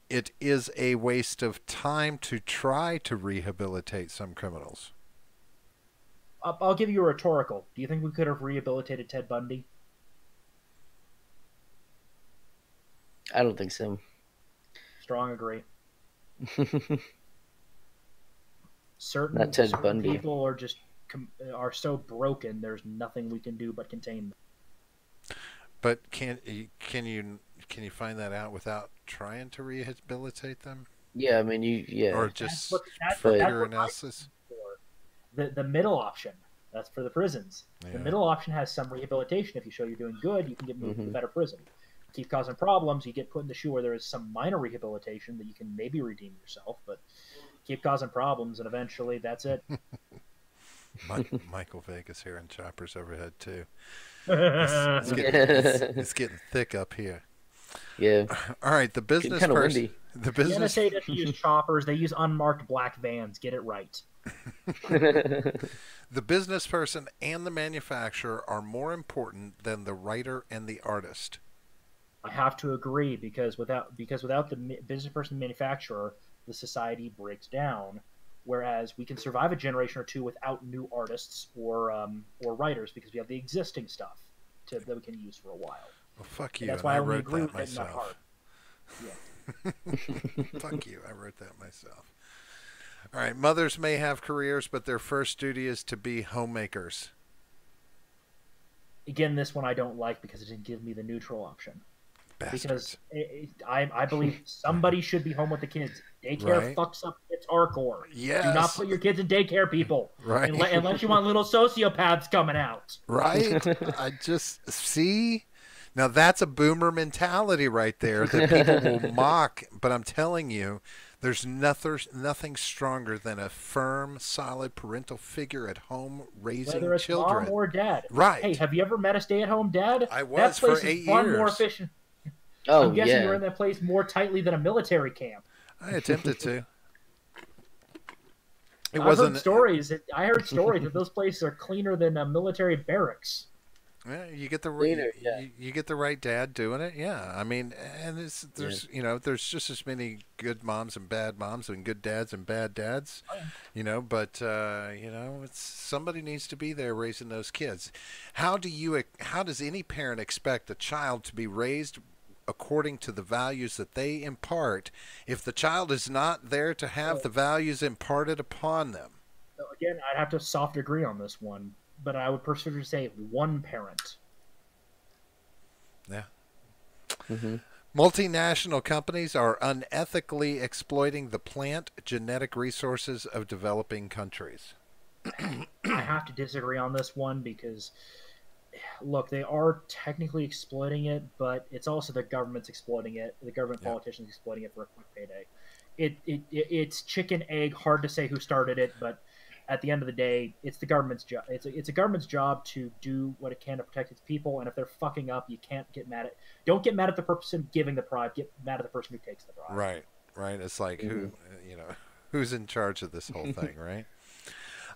It is a waste of time to try to rehabilitate some criminals. I'll give you a rhetorical. Do you think we could have rehabilitated Ted Bundy? I don't think so. Strong agree. Certain Bundy. People are so broken. There's nothing we can do but contain them. But can you find that out without trying to rehabilitate them? Yeah, I mean or just for your analysis. The middle option. That's for the prisons. Yeah. The middle option has some rehabilitation. If you show you're doing good, you can get moved to a better prison. Keep causing problems, you get put in the shoe where there is some minor rehabilitation that you can maybe redeem yourself, but keep causing problems, and eventually that's it. Michael Vegas here in Choppers Overhead too. It's getting thick up here. Yeah. All right, the business person. The business. The NSA doesn't use choppers; they use unmarked black vans. Get it right. The business person and the manufacturer are more important than the writer and the artist. I have to agree because without the business person and manufacturer, the society breaks down. Whereas we can survive a generation or two without new artists or writers because we have the existing stuff that we can use for a while. Well, fuck you. And that's why I wrote agree that with it, not myself. hard. Yeah. Fuck you. I wrote that myself. All right. Mothers may have careers, but their first duty is to be homemakers. Again, this one I don't like because it didn't give me the neutral option. Bastards. Because I believe somebody should be home with the kids. Daycare fucks up its hardcore. Yes. Do not put your kids in daycare, people. Right. Unless you want little sociopaths coming out. Right. I just see. Now that's a boomer mentality right there that people will mock. But I'm telling you, there's nothing stronger than a firm, solid parental figure at home raising Whether it's children. mom or dad. Right. Hey, have you ever met a stay-at-home dad? I was that place for 8 is far years. more efficient. Oh, I'm guessing yeah. you're in that place more tightly than a military camp. I attempted to. It I've heard wasn't. stories. I heard stories that those places are cleaner than military barracks. Yeah, you get the Cleaner, yeah. you get the right dad doing it. Yeah, I mean, and Yeah. there's there's just as many good moms and bad moms and good dads and bad dads, Oh, yeah. but it's somebody needs to be there raising those kids. How does any parent expect a child to be raised according to the values that they impart if the child is not there to have the values imparted upon them? So again, I'd have to soft agree on this one, but I would prefer to say one parent. Yeah. Hmm. Multinational companies are unethically exploiting the plant genetic resources of developing countries. I have to disagree on this one because, look, they are technically exploiting it, but it's also the government's exploiting it. The government Yeah. politicians exploiting it for a quick payday. It's chicken egg. Hard to say who started it, but at the end of the day, it's the government's job. It's a government's job to do what it can to protect its people. And if they're fucking up, you can't get mad at. Don't get mad at the person giving the bribe. Get mad at the person who takes the bribe. Right, right. It's like Mm-hmm. who's in charge of this whole thing, right?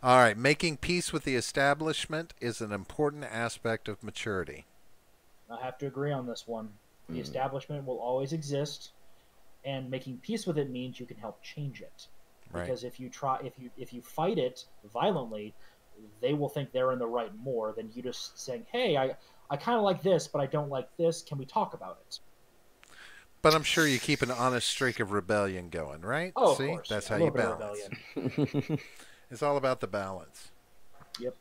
All right, making peace with the establishment is an important aspect of maturity. I have to agree on this one. The Mm. establishment will always exist, and making peace with it means you can help change it. Right. Because if you fight it violently, they will think they're in the right more than you just saying, "Hey, I kind of like this, but I don't like this. Can we talk about it?" But I'm sure you keep an honest streak of rebellion going, right? Oh, of See, course, that's yeah, how a you little bit of balance. rebellion. It's all about the balance. Yep.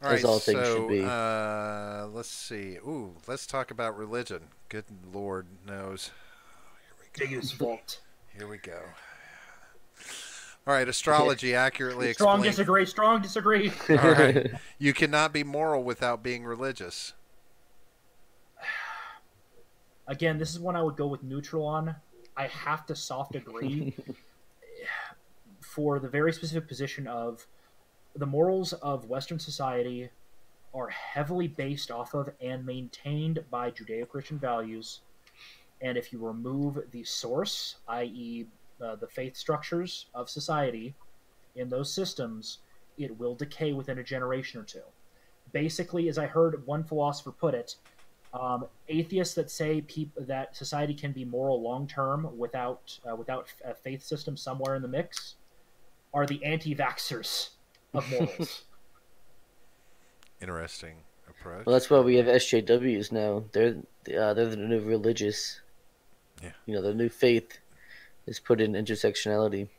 All right, As all things so should be. let's see. Ooh, let's talk about religion. Good Lord knows. Biggest fault. Here we go. All right, astrology accurately Strong explains. disagree. Strong disagree. All right, you cannot be moral without being religious. Again, this is one I would go with neutral on. I have to soft agree for the very specific position of the morals of Western society are heavily based off of and maintained by Judeo-Christian values. And if you remove the source, i.e., the faith structures of society in those systems, it will decay within a generation or two. Basically, as I heard one philosopher put it, atheists that say that society can be moral long term without a faith system somewhere in the mix are the anti-vaxxers of morals. Interesting approach. Well, that's why we have SJWs now. They're the new religious. Yeah. The new faith is put in intersectionality.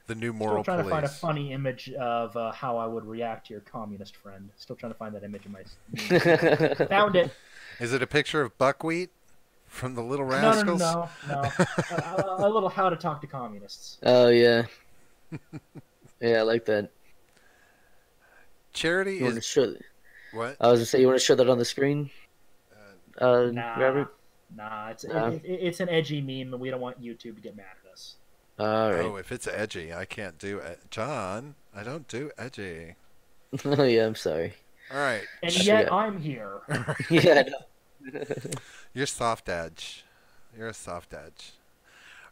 The new Still moral trying police. to find a funny image of how I would react to your communist friend. Still trying to find that image in my. Found it. Is it a picture of buckwheat from the Little No, Rascals? no. A little how to talk to communists. Oh yeah, yeah, I like that. Charity You want to is show? what? I was gonna say, you want to show that on the screen, Nah, Robert? nah. Nah. It's an edgy meme, and we don't want YouTube to get mad at us. All right. Oh, if it's edgy, I can't do it. John, I don't do edgy. Oh yeah, I'm sorry. All right. And I yet forgot. I'm here. Yeah. I know. You're soft edge. You're a soft edge.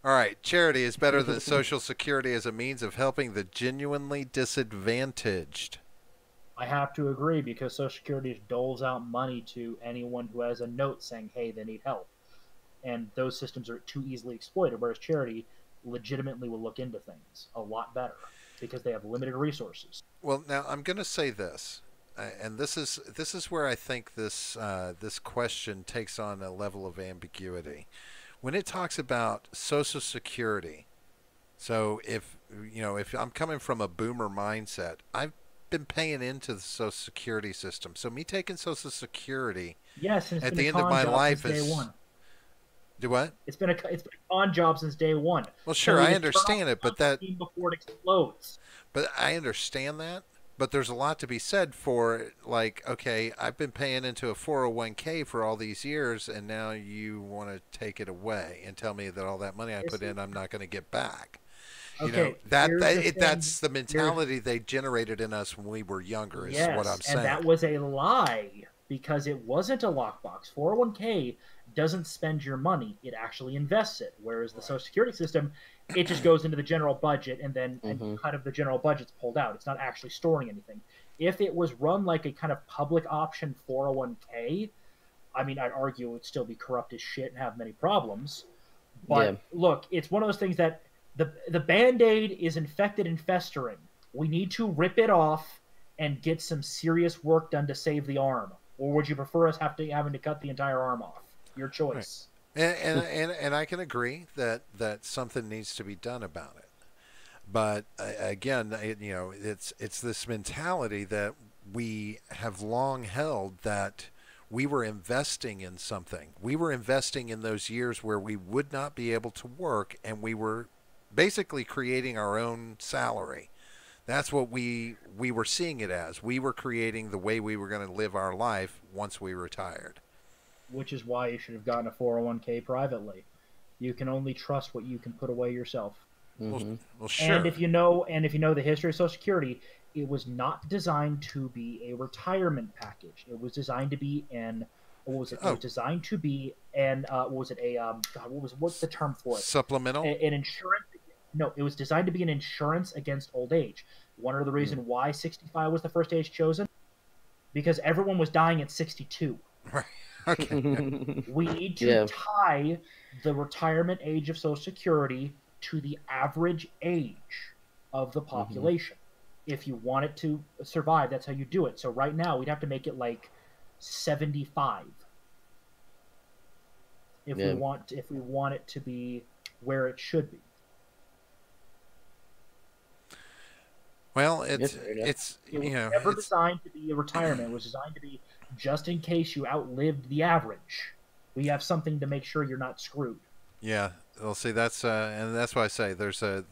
All right. Charity is better than Social Security as a means of helping the genuinely disadvantaged. I have to agree because Social Security doles out money to anyone who has a note saying, "Hey, they need help," and those systems are too easily exploited. Whereas charity legitimately will look into things a lot better because they have limited resources. Well, now I'm going to say this, and this is where I think this question takes on a level of ambiguity. When it talks about Social Security, so if I'm coming from a boomer mindset, I've been paying into the Social Security system. So me taking Social Security Yes, and it's at been the a end of con my job life since is day one. do what? It's been a con job since day one. Well, sure, So I you turn understand off it, but the before it explodes. But I understand that. But there's a lot to be said for, like, okay, I've been paying into a 401k for all these years, and now you want to take it away and tell me that all that money I put in, I'm not going to get back. Okay, That's the mentality they generated in us when we were younger, is what I'm saying. And that was a lie because it wasn't a lockbox. 401k doesn't spend your money; it actually invests it. Whereas the Social Security system, it just goes into the general budget, and then and kind of the general budget's pulled out. It's not actually storing anything. If it was run like a kind of public option 401k, I mean, I'd argue it would still be corrupt as shit and have many problems. But look, it's one of those things that the Band-Aid is infected and festering. We need to rip it off and get some serious work done to save the arm. Or would you prefer us having to cut the entire arm off? Your choice. Right. And I can agree that something needs to be done about it. But again, it's this mentality that we have long held, that we were investing in something. We were investing in those years where we would not be able to work, and we were basically creating our own salary. That's what we were seeing it as. We were creating the way we were going to live our life once we retired. Which is why you should have gotten a 401k privately. You can only trust what you can put away yourself. Well, sure. And if you know the history of Social Security, it was not designed to be a retirement package. It was designed to be an what was it? It was designed to be an what's the term for it? Supplemental? An insurance. No, it was designed to be an insurance against old age. One of the reasons why 65 was the first age chosen, because everyone was dying at 62. Right. Okay. We need to tie the retirement age of Social Security to the average age of the population. If you want it to survive, that's how you do it. So right now, we'd have to make it like 75. If we want it to be where it should be. Well, it was never designed to be a retirement. It was designed to be just in case you outlived the average. We have something to make sure you're not screwed. Yeah, well, see, that's and that's why I say there's a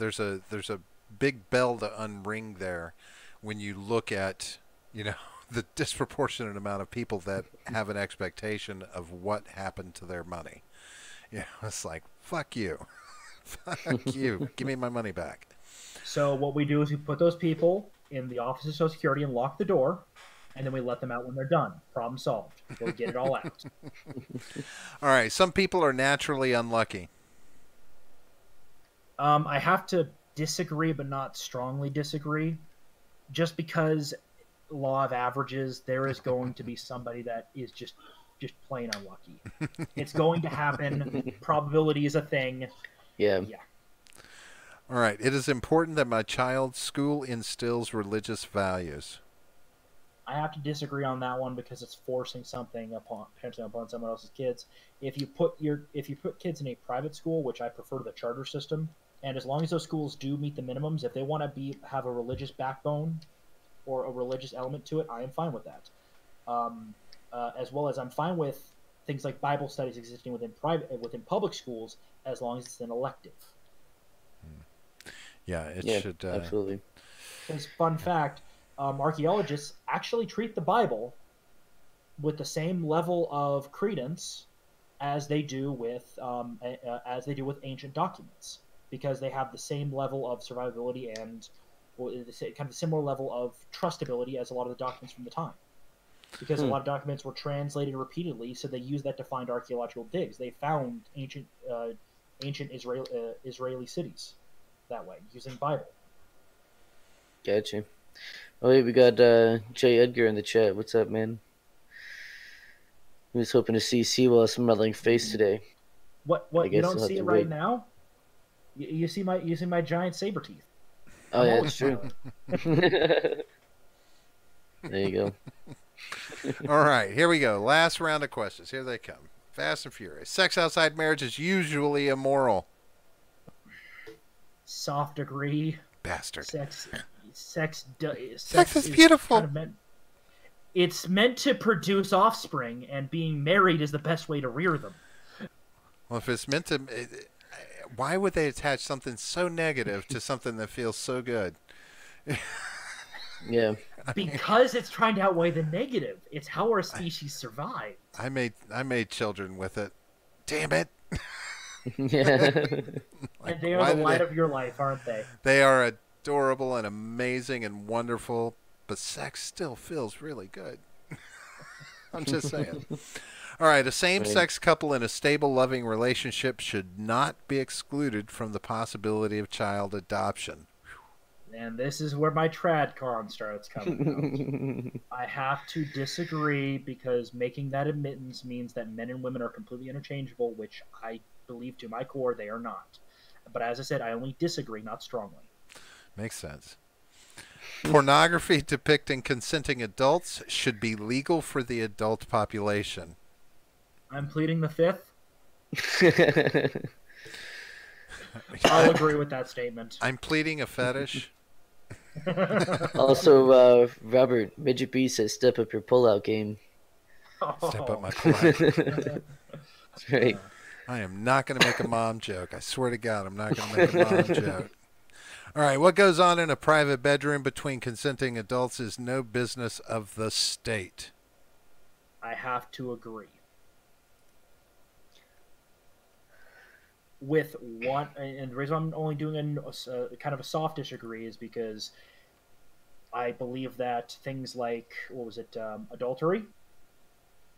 big bell to unring there when you look at the disproportionate amount of people that have an expectation of what happened to their money. It's like, fuck you, fuck you, give me my money back. So what we do is we put those people in the Office of Social Security and lock the door, and then we let them out when they're done. Problem solved. We'll get it all out. All right. Some people are naturally unlucky. I have to disagree, but not strongly disagree. Just because law of averages, there is going to be somebody that is just plain unlucky. It's going to happen. Probability is a thing. Yeah. All right. It is important that my child's school instills religious values. I have to disagree on that one because it's forcing something potentially upon someone else's kids. If you put kids in a private school, which I prefer to the charter system, and as long as those schools do meet the minimums, if they want to have a religious backbone or a religious element to it, I am fine with that. As well as I'm fine with things like Bible studies existing within public schools, as long as it's an elective. Yeah, it should absolutely. Because fun fact, archaeologists actually treat the Bible with the same level of credence as they do with ancient documents, because they have the same level of survivability and kind of similar level of trustability as a lot of the documents from the time. Because a lot of documents were translated repeatedly, so they used that to find archaeological digs. They found ancient Israeli cities that way using Bible. Gotcha. Oh, hey, we got Jay Edgar in the chat. What's up, man? I was hoping to see CWal smiling face today. What? You don't see it right now? You see my giant saber teeth. Oh, yeah, it's true. There you go. All right, here we go. Last round of questions. Here they come. Fast and furious. Sex outside marriage is usually immoral. Soft agree. Bastard. Sex is beautiful. It's meant to produce offspring, and being married is the best way to rear them. Well, if it's meant to, why would they attach something so negative to something that feels so good? Yeah. Because it's trying to outweigh the negative. It's how our species survived. I made children with it. Damn it. Yeah. And they are the light of your life, aren't they? They are adorable and amazing and wonderful, but sex still feels really good. I'm just saying. All All right, a Right. same-sex couple in a stable, loving relationship should not be excluded from the possibility of child adoption. And this is where my tradcon starts coming out. I have to disagree because making that admittance means that men and women are completely interchangeable, which I believe to my core they are not. But as I said, I only disagree, not strongly. Makes sense. Pornography depicting consenting adults should be legal for the adult population. I'm pleading the fifth. I'll agree with that statement. I'm pleading a fetish. Also, Robert, Midget B says step up your pullout game. Step up my play. That's right. I am not going to make a mom joke. I swear to God, I'm not going to make a mom joke. All right, what goes on in a private bedroom between consenting adults is no business of the state. I have to agree. With one, and the reason I'm only doing a kind of a soft disagree is because I believe that things like, what was it, adultery,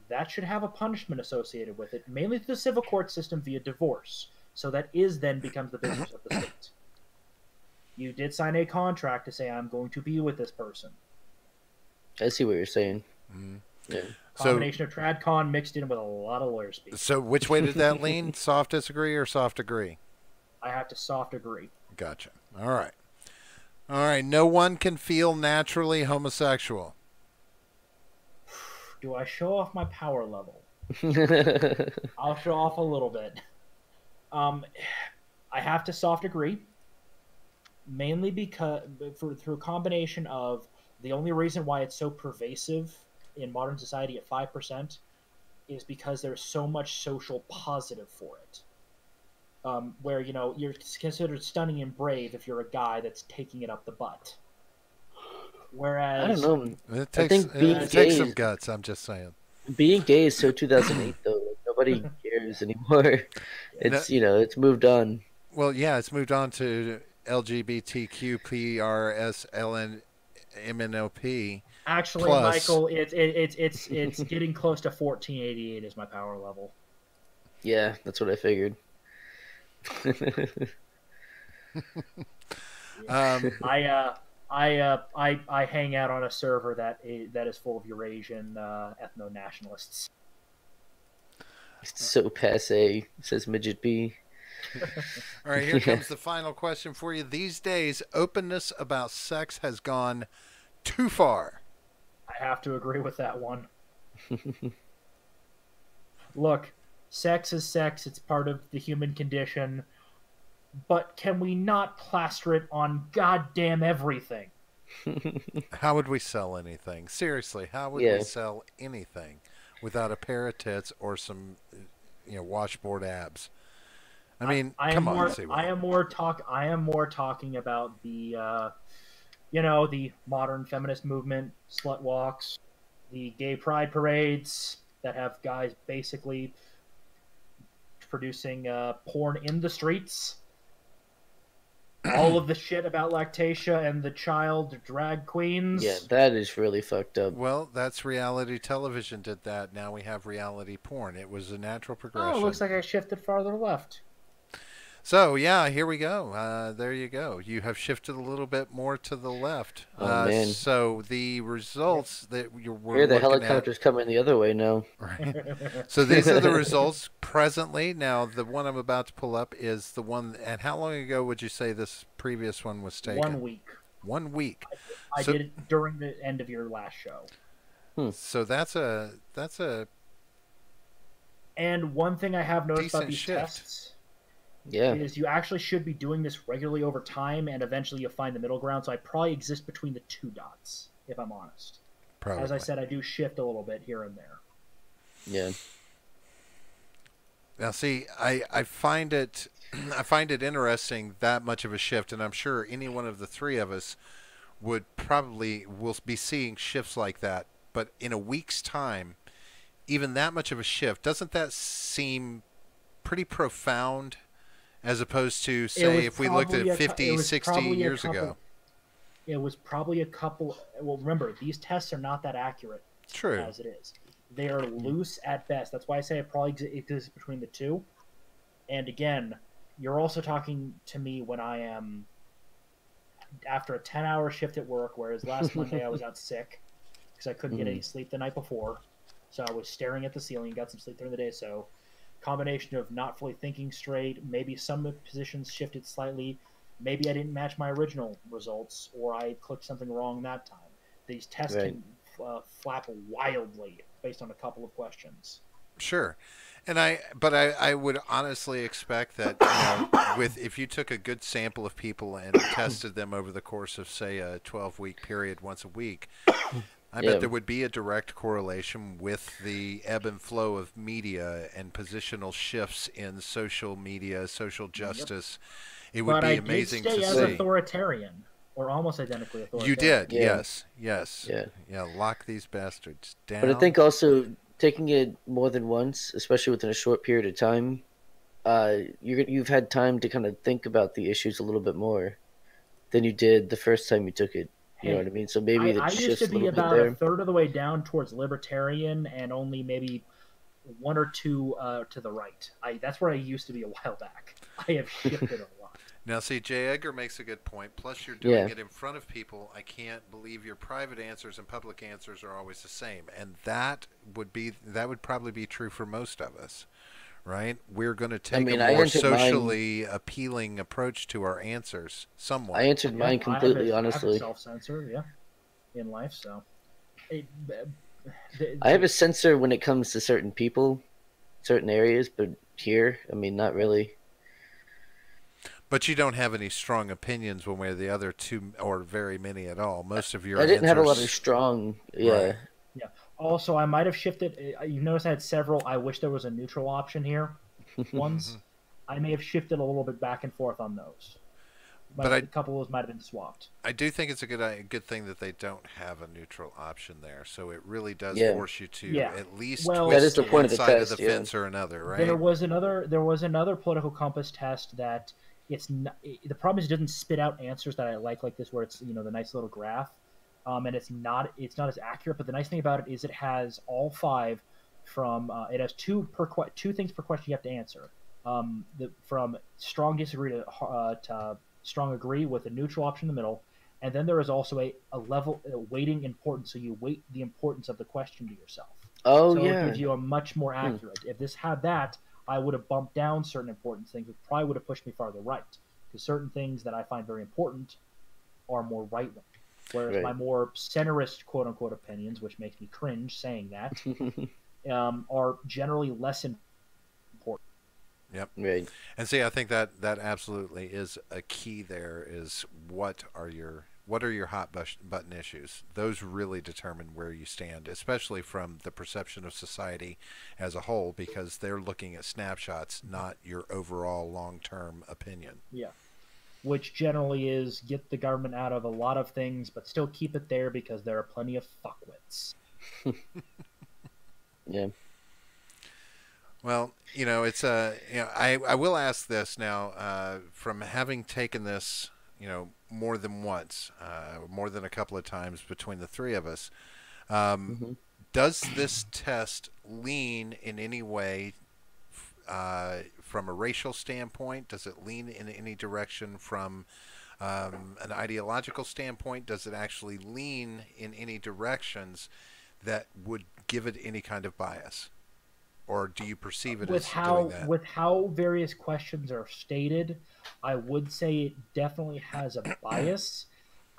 that should have a punishment associated with it, mainly through the civil court system via divorce. So that is then becomes the business of the state. You did sign a contract to say, I'm going to be with this person. I see what you're saying. Mm-hmm. Yeah. Combination of TradCon mixed in with a lot of lawyer speak. So which way did that lean? Soft disagree or soft agree? I have to soft agree. Gotcha. All right. All right. No one can feel naturally homosexual. Do I show off my power level? I'll show off a little bit. I have to soft agree. Mainly because through a combination of the only reason why it's so pervasive in modern society at 5% is because there's so much social positive for it. Where, you know, you're considered stunning and brave if you're a guy that's taking it up the butt. Whereas I don't know. It takes, I think being it gay takes some is- guts, I'm just saying. Being gay is so 2008 though. Like, nobody cares anymore. It's it's moved on. Well, yeah, it's moved on to LGBTQPRSLNMNOP. actually, Plus- Michael, it's getting close to 1488 is my power level. Yeah, that's what I figured. I hang out on a server that is full of Eurasian ethno-nationalists. It's so passe, says Midget B. All right, here comes the final question for you. These days, openness about sex has gone too far. I have to agree with that one. Look, sex is sex. It's part of the human condition. But can we not plaster it on goddamn everything? How would we sell anything? Seriously, how would Yeah. we sell anything without a pair of tits or some, washboard abs? I mean, come on, CWal. I am more talking about the, the modern feminist movement, slut walks, the gay pride parades that have guys basically producing porn in the streets. All of the shit about Lactatia and the child drag queens. Yeah, that is really fucked up. Well, that's reality television did that. Now we have reality porn. It was a natural progression. Oh, it looks like I shifted farther left. So, yeah, here we go. There you go. You have shifted a little bit more to the left. Oh, man. So the results that you were Here, the looking helicopter's coming the other way now. Right. So these are the results presently. Now, the one I'm about to pull up is the one. And how long ago would you say this previous one was taken? 1 week. 1 week. I So- did it during the end of your last show. So that's a And one thing I have noticed about Decent these shift. tests Yeah. is you actually should be doing this regularly over time, and eventually you'll find the middle ground. So I probably exist between the two dots, if I'm honest. probably. As I said, I do shift a little bit here and there. Yeah. Now, see, I find it interesting that much of a shift, and I'm sure any one of the three of us will be seeing shifts like that. But in a week's time, even that much of a shift, doesn't that seem pretty profound? As opposed to, say, if we looked probably at 50, 60 years ago. It was probably a couple. Well, remember, these tests are not that accurate True. as it is. They are loose at best. That's why I say it probably exists between the two. And again, you're also talking to me when I am after a 10-hour shift at work, whereas last Monday I was out sick because I couldn't get any sleep the night before. So I was staring at the ceiling, got some sleep during the day. So combination of not fully thinking straight, maybe some positions shifted slightly, maybe I didn't match my original results, or I clicked something wrong that time. These tests can flap wildly based on a couple of questions. Sure. I would honestly expect that, you know, with if you took a good sample of people and tested them over the course of, say, a 12-week period once a week, I bet there would be a direct correlation with the ebb and flow of media and positional shifts in social media, social justice. It would be amazing to see. But I did stay as authoritarian, or almost identically authoritarian. You did, yes. Yeah, lock these bastards down. But I think also taking it more than once, especially within a short period of time, you've had time to kind of think about the issues a little bit more than you did the first time you took it. You know what I mean? So maybe I used to be about a third of the way down towards libertarian and only maybe one or two to the right. That's where I used to be a while back. I have shifted a lot. Now, see, J. Edgar makes a good point. Plus, you're doing it in front of people. I can't believe your private answers and public answers are always the same, and that would probably be true for most of us, right? We're going to take a more socially appealing approach to our answers. Somewhat. I answered mine completely, honestly. I have a self-censor, in life. So, I have a censor when it comes to certain people, certain areas, but here, I mean, not really. But you don't have any strong opinions one way or the other, or very many at all. Most of your I didn't have a lot of strong, Right. Yeah. Also, I might have shifted. You notice I had several. I wish there was a neutral option here. Ones, I may have shifted a little bit back and forth on those. But a couple of those might have been swapped. I do think it's a good thing that they don't have a neutral option there. So it really does force you to at least twist to one side of the fence or another, right? There was another political compass test that the problem is it doesn't spit out answers that I like this, where it's the nice little graph, and it's not as accurate. But the nice thing about it is it has all five from it has two things per question you have to answer. From strong disagree to strong agree, with a neutral option in the middle, and then there is also a level weighting importance. So you weight the importance of the question to yourself. Oh, so it gives you a much more accurate. If this had that, I would have bumped down certain important things, which probably would have pushed me farther right, because certain things that I find very important are more right-wing, whereas my more centrist, quote-unquote, opinions, which makes me cringe saying that, are generally less important. Yep. Right. And see, I think that absolutely is a key there, is what are your hot button issues? Those really determine where you stand, especially from the perception of society as a whole, because they're looking at snapshots, not your overall long-term opinion. Yeah. Which generally is get the government out of a lot of things, but still keep it there because there are plenty of fuckwits. Yeah. Well, it's I will ask this now, from having taken this, more than once, more than a couple of times between the three of us. Does this test lean in any way from a racial standpoint? Does it lean in any direction from an ideological standpoint? Does it actually lean in any directions that would give it any kind of bias? Or do you perceive it as doing that? With how various questions are stated, I would say it definitely has a bias.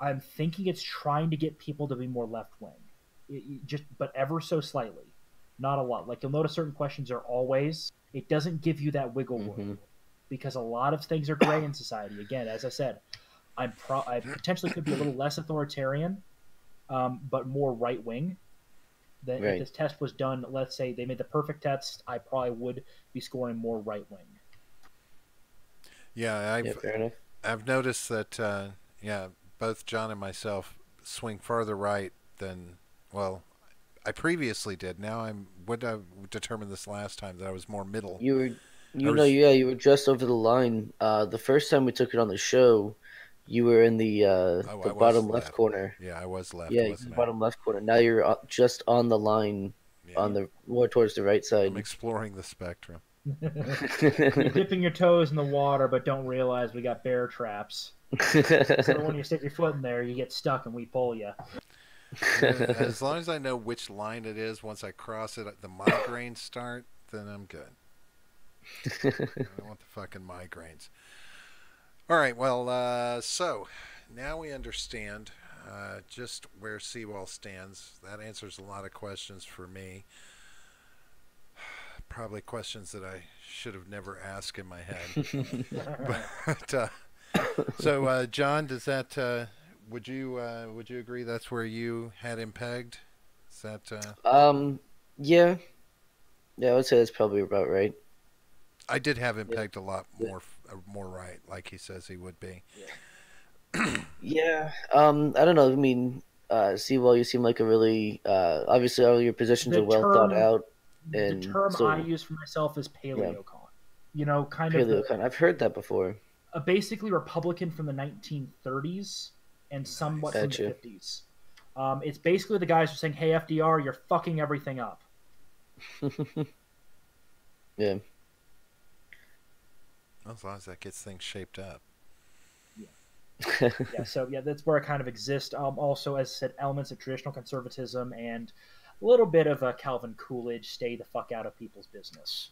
I'm thinking it's trying to get people to be more left-wing, but ever so slightly, not a lot. Like, you'll notice certain questions are always. It doesn't give you that wiggle room, because a lot of things are gray in society. Again, as I said, I potentially could be a little less authoritarian, but more right-wing. That if this test was done, let's say they made the perfect test, I probably would be scoring more right wing. Yeah, fair enough. I've noticed that both John and myself swing farther right than I previously did. Now I determined this last time that I was more middle. You were just over the line. The first time we took it on the show, you were in the bottom left corner. Yeah, I was left. Yeah, bottom left corner. Now you're just on the line on the more towards the right side. I'm exploring the spectrum. You're dipping your toes in the water, but don't realize we got bear traps. So when you stick your foot in there, you get stuck and we pull you. As long as I know which line it is, once I cross it, the migraines start, then I'm good. I don't want the fucking migraines. All right, well, so now we understand just where CWal stands. That answers a lot of questions for me. Probably questions that I should have never asked in my head. But so, John, does that? Would you agree that's where you had him pegged? Is that? Yeah, I would say that's probably about right. I did have him pegged a lot more right, like he says he would be. Yeah. I don't know. I mean, CWal, you seem like a really obviously all your positions are well thought out. And the term so, I use for myself is paleocon. You know, kind paleocon. I've heard that before. Basically Republican from the 1930s and somewhat from the 50s. It's basically the guys who are saying, "Hey, FDR, you're fucking everything up." Yeah. As long as that gets things shaped up. Yeah. So that's where I kind of exist. Also, as I said, elements of traditional conservatism and a little bit of a Calvin Coolidge, stay the fuck out of people's business.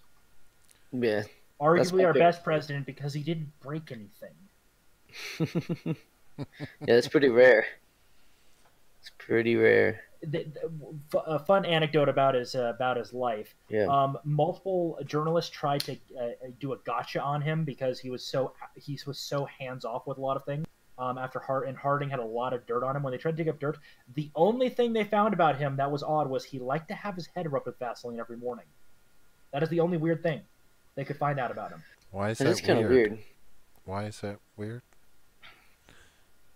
Yeah. Arguably our best president because he didn't break anything. Yeah, it's pretty rare. It's pretty rare. A fun anecdote about his life. Yeah. Multiple journalists tried to do a gotcha on him because he was so hands off with a lot of things. After Harding had a lot of dirt on him. When they tried to dig up dirt, the only thing they found about him that was odd was he liked to have his head rubbed with Vaseline every morning. That is the only weird thing they could find out about him. Why is that That's kind of weird. Why is that weird?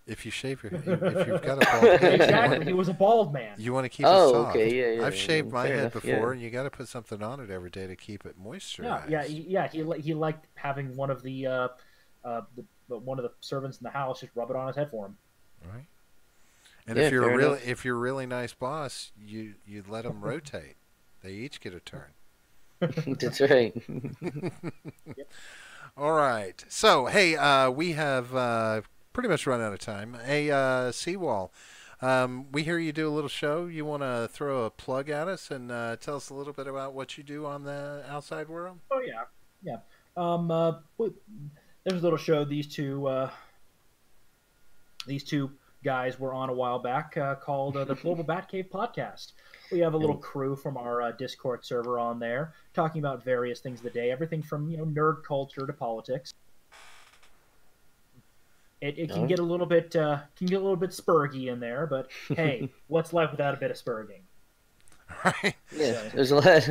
If you shave your head, if you've got a bald head, exactly, he was a bald man. You want to keep it soft. Okay, yeah. I've shaved my head before, yeah. and you got to put something on it every day to keep it moisturized. He liked having one of the servants in the house just rub it on his head for him. Right. And if you're a really nice boss, you let them rotate. They each get a turn. That's right. Yep. All right. So, hey, we have pretty much run out of time. Hey, CWal, we hear you do a little show. You want to throw a plug at us and tell us a little bit about what you do on the outside world? Oh, yeah. There's a little show these two guys were on a while back called the Deplorable Batcave podcast. We have a little crew from our Discord server on there talking about various things of the day, everything from nerd culture to politics. It can get a little bit spurgy in there, but hey, what's life without a bit of spurging? Right. Yeah, there's a lot.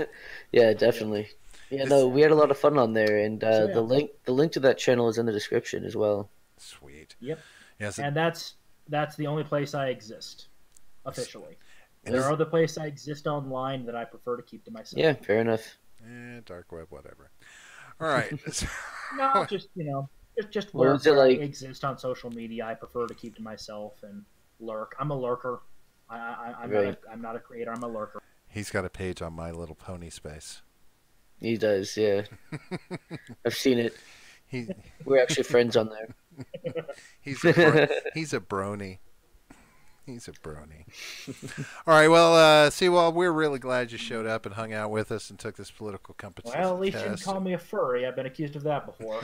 Yeah, definitely. Yeah, no, we had a lot of fun on there, and the link to that channel is in the description as well. Sweet. Yep. Yes. And that's the only place I exist officially. There are other places I exist online that I prefer to keep to myself. Yeah, fair enough. Dark web, whatever. All right. No, just where I exist on social media, I prefer to keep to myself and lurk. I'm a lurker. I'm not a creator. I'm a lurker. He's got a page on My Little Pony Space. He does, yeah. I've seen it. We're actually friends on there. He's a brony. He's a brony. All right, well, CWal, we're really glad you showed up and hung out with us and took this political competition. Well, at least you didn't call me a furry. I've been accused of that before.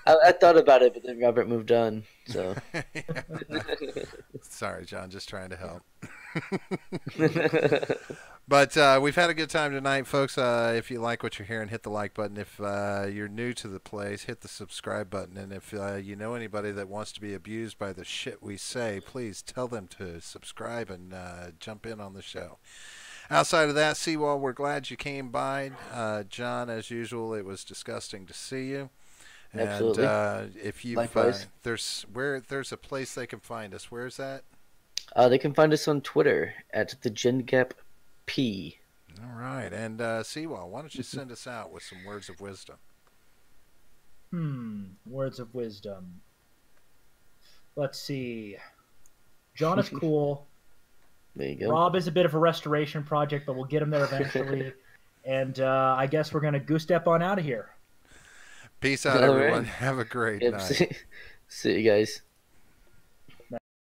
I thought about it, but then Robert moved on. So, sorry, John. Just trying to help. But we've had a good time tonight, folks. If you like what you're hearing, hit the like button. If you're new to the place, hit the subscribe button. And if you know anybody that wants to be abused by the shit we say, please tell them to subscribe and jump in on the show. Outside of that, CWal, we're glad you came by. John, as usual, it was disgusting to see you. Absolutely. And if you there's a place they can find us. Where's that? They can find us on Twitter at the GenGap P. All right, and CWal, why don't you send us out with some words of wisdom? Words of wisdom. Let's see. John is cool. There you go. Rob is a bit of a restoration project, but we'll get him there eventually. And I guess we're going to goose step on out of here. Peace out, All everyone. right. Have a great Yep, night. see you guys.